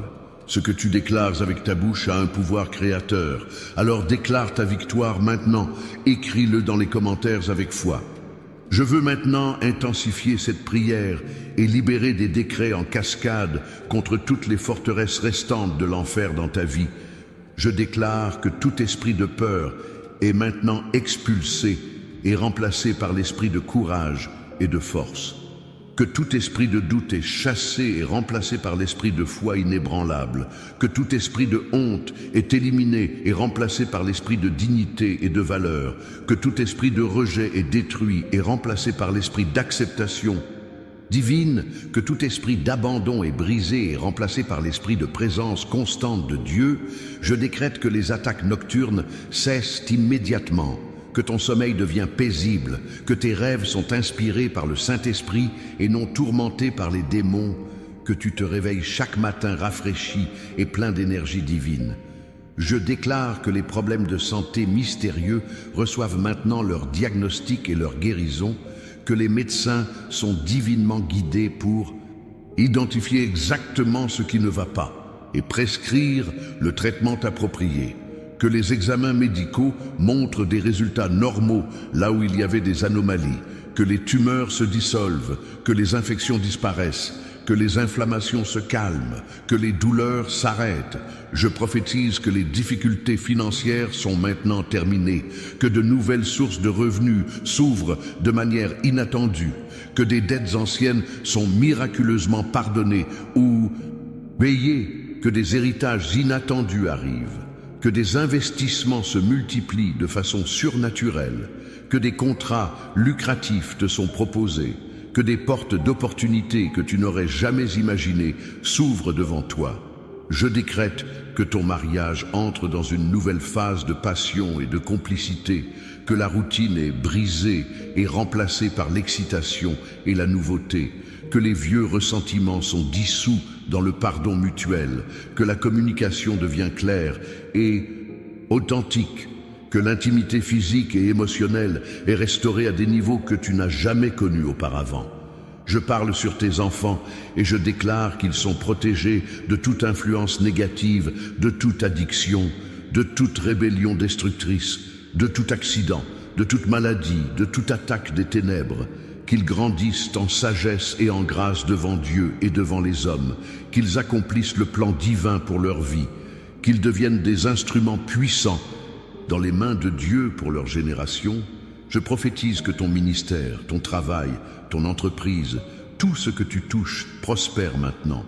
Ce que tu déclares avec ta bouche a un pouvoir créateur. Alors déclare ta victoire maintenant. Écris-le dans les commentaires avec foi. Je veux maintenant intensifier cette prière et libérer des décrets en cascade contre toutes les forteresses restantes de l'enfer dans ta vie. Je déclare que tout esprit de peur est maintenant expulsé et remplacé par l'esprit de courage et de force. Que tout esprit de doute est chassé et remplacé par l'esprit de foi inébranlable. Que tout esprit de honte est éliminé et remplacé par l'esprit de dignité et de valeur. Que tout esprit de rejet est détruit et remplacé par l'esprit d'acceptation divine. Que tout esprit d'abandon est brisé et remplacé par l'esprit de présence constante de Dieu. Je décrète que les attaques nocturnes cessent immédiatement. que ton sommeil devient paisible, que tes rêves sont inspirés par le Saint-Esprit et non tourmentés par les démons, que tu te réveilles chaque matin rafraîchi et plein d'énergie divine. Je déclare que les problèmes de santé mystérieux reçoivent maintenant leur diagnostic et leur guérison, que les médecins sont divinement guidés pour identifier exactement ce qui ne va pas et prescrire le traitement approprié, que les examens médicaux montrent des résultats normaux là où il y avait des anomalies, que les tumeurs se dissolvent, que les infections disparaissent, que les inflammations se calment, que les douleurs s'arrêtent. Je prophétise que les difficultés financières sont maintenant terminées, que de nouvelles sources de revenus s'ouvrent de manière inattendue, que des dettes anciennes sont miraculeusement pardonnées ou payées, que des héritages inattendus arrivent, que des investissements se multiplient de façon surnaturelle, que des contrats lucratifs te sont proposés, que des portes d'opportunités que tu n'aurais jamais imaginées s'ouvrent devant toi. Je décrète que ton mariage entre dans une nouvelle phase de passion et de complicité, que la routine est brisée et remplacée par l'excitation et la nouveauté, que les vieux ressentiments sont dissous dans le pardon mutuel, que la communication devient claire et authentique, que l'intimité physique et émotionnelle est restaurée à des niveaux que tu n'as jamais connus auparavant. Je parle sur tes enfants et je déclare qu'ils sont protégés de toute influence négative, de toute addiction, de toute rébellion destructrice, de tout accident, de toute maladie, de toute attaque des ténèbres, qu'ils grandissent en sagesse et en grâce devant Dieu et devant les hommes, qu'ils accomplissent le plan divin pour leur vie, qu'ils deviennent des instruments puissants dans les mains de Dieu pour leur génération. Je prophétise que ton ministère, ton travail, ton entreprise, tout ce que tu touches prospère maintenant,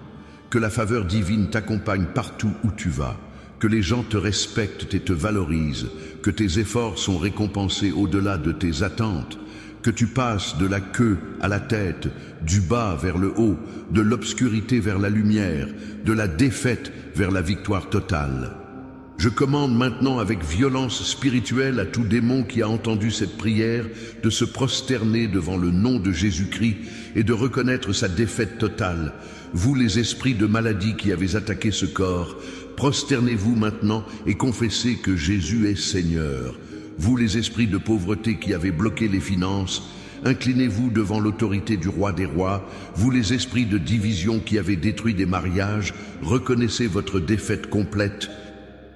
que la faveur divine t'accompagne partout où tu vas, que les gens te respectent et te valorisent, que tes efforts sont récompensés au-delà de tes attentes, que tu passes de la queue à la tête, du bas vers le haut, de l'obscurité vers la lumière, de la défaite vers la victoire totale. Je commande maintenant avec violence spirituelle à tout démon qui a entendu cette prière de se prosterner devant le nom de Jésus-Christ et de reconnaître sa défaite totale. Vous les esprits de maladie qui avez attaqué ce corps, prosternez-vous maintenant et confessez que Jésus est Seigneur. Vous les esprits de pauvreté qui avez bloqué les finances, inclinez-vous devant l'autorité du roi des rois. Vous les esprits de division qui avez détruit des mariages, reconnaissez votre défaite complète.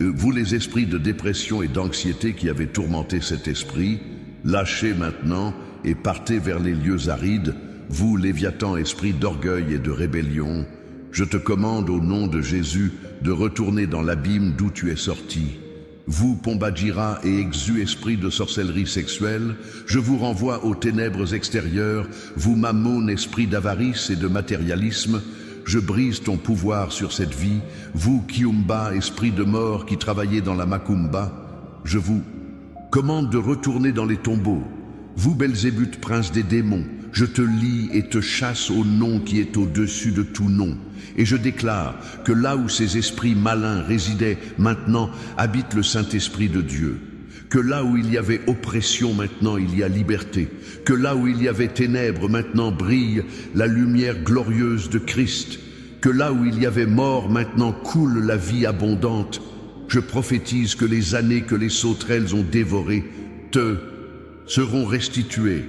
Vous les esprits de dépression et d'anxiété qui avaient tourmenté cet esprit, lâchez maintenant et partez vers les lieux arides. Vous, Léviathan, esprit d'orgueil et de rébellion, je te commande au nom de Jésus de retourner dans l'abîme d'où tu es sorti. Vous, Pombadjira et Exu, esprit de sorcellerie sexuelle, je vous renvoie aux ténèbres extérieures. Vous, Mammon, esprit d'avarice et de matérialisme, je brise ton pouvoir sur cette vie. Vous, Kiumba, esprit de mort qui travaillez dans la Macumba, je vous commande de retourner dans les tombeaux. Vous, Belzébuth, prince des démons, je te lie et te chasse au nom qui est au-dessus de tout nom. Et je déclare que là où ces esprits malins résidaient, maintenant habite le Saint-Esprit de Dieu. Que là où il y avait oppression, maintenant il y a liberté. Que là où il y avait ténèbres, maintenant brille la lumière glorieuse de Christ. Que là où il y avait mort, maintenant coule la vie abondante. Je prophétise que les années que les sauterelles ont dévorées te seront restituées,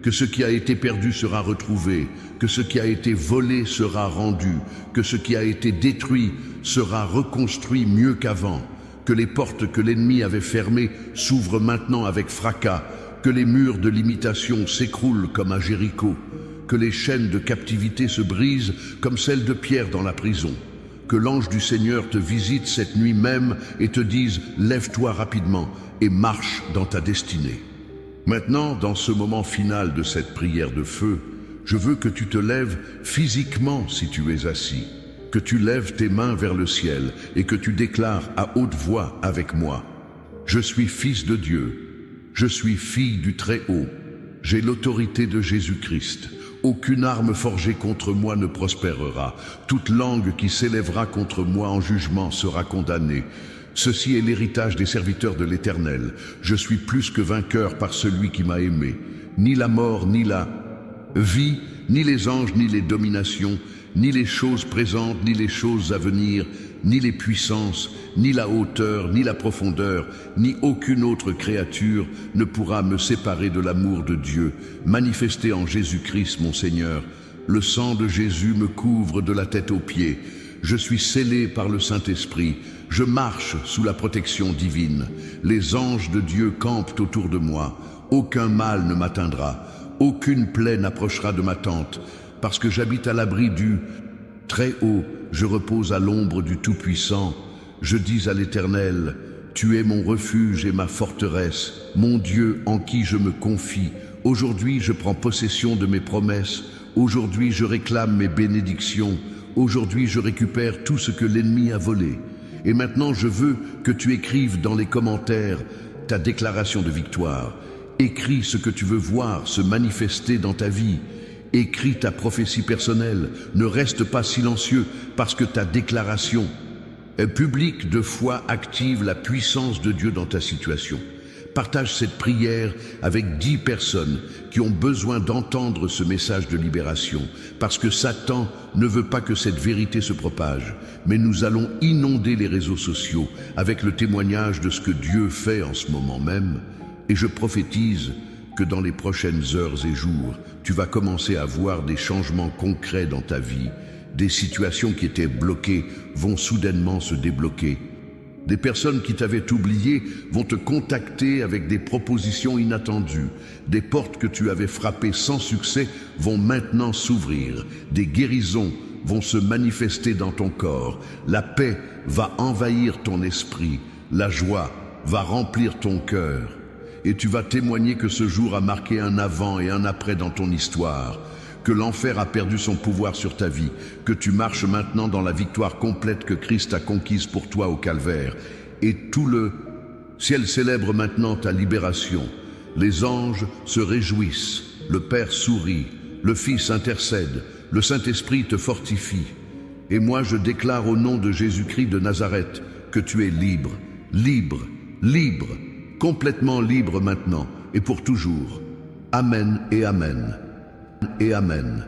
que ce qui a été perdu sera retrouvé, que ce qui a été volé sera rendu, que ce qui a été détruit sera reconstruit mieux qu'avant, que les portes que l'ennemi avait fermées s'ouvrent maintenant avec fracas, que les murs de limitation s'écroulent comme à Jéricho, que les chaînes de captivité se brisent comme celles de Pierre dans la prison, que l'ange du Seigneur te visite cette nuit même et te dise « Lève-toi rapidement et marche dans ta destinée ». Maintenant, dans ce moment final de cette prière de feu, je veux que tu te lèves physiquement si tu es assis, que tu lèves tes mains vers le ciel et que tu déclares à haute voix avec moi « Je suis fils de Dieu, je suis fille du Très-Haut, j'ai l'autorité de Jésus-Christ. Aucune arme forgée contre moi ne prospérera. Toute langue qui s'élèvera contre moi en jugement sera condamnée. Ceci est l'héritage des serviteurs de l'Éternel. Je suis plus que vainqueur par celui qui m'a aimé. Ni la mort, ni la vie, ni les anges, ni les dominations, ni les choses présentes, ni les choses à venir, ni les puissances, ni la hauteur, ni la profondeur, ni aucune autre créature ne pourra me séparer de l'amour de Dieu, manifesté en Jésus-Christ mon Seigneur. Le sang de Jésus me couvre de la tête aux pieds. Je suis scellé par le Saint-Esprit. Je marche sous la protection divine. Les anges de Dieu campent autour de moi. Aucun mal ne m'atteindra. Aucune plaie n'approchera de ma tente. Parce que j'habite à l'abri du Très-Haut, je repose à l'ombre du Tout-Puissant. Je dis à l'Éternel, tu es mon refuge et ma forteresse, mon Dieu en qui je me confie. Aujourd'hui, je prends possession de mes promesses. Aujourd'hui, je réclame mes bénédictions. Aujourd'hui, je récupère tout ce que l'ennemi a volé. Et maintenant, je veux que tu écrives dans les commentaires ta déclaration de victoire. Écris ce que tu veux voir se manifester dans ta vie. Écris ta prophétie personnelle. Ne reste pas silencieux parce que ta déclaration publique de foi active la puissance de Dieu dans ta situation. Partage cette prière avec 10 personnes qui ont besoin d'entendre ce message de libération, parce que Satan ne veut pas que cette vérité se propage. Mais nous allons inonder les réseaux sociaux avec le témoignage de ce que Dieu fait en ce moment même. Et je prophétise que dans les prochaines heures et jours, tu vas commencer à voir des changements concrets dans ta vie. Des situations qui étaient bloquées vont soudainement se débloquer. Des personnes qui t'avaient oublié vont te contacter avec des propositions inattendues. Des portes que tu avais frappées sans succès vont maintenant s'ouvrir. Des guérisons vont se manifester dans ton corps. La paix va envahir ton esprit. La joie va remplir ton cœur. Et tu vas témoigner que ce jour a marqué un avant et un après dans ton histoire. Que l'enfer a perdu son pouvoir sur ta vie, que tu marches maintenant dans la victoire complète que Christ a conquise pour toi au calvaire. Et tout le ciel célèbre maintenant ta libération. Les anges se réjouissent, le Père sourit, le Fils intercède, le Saint-Esprit te fortifie. Et moi je déclare au nom de Jésus-Christ de Nazareth que tu es libre, libre, libre, complètement libre maintenant et pour toujours. Amen et Amen. Et Amen.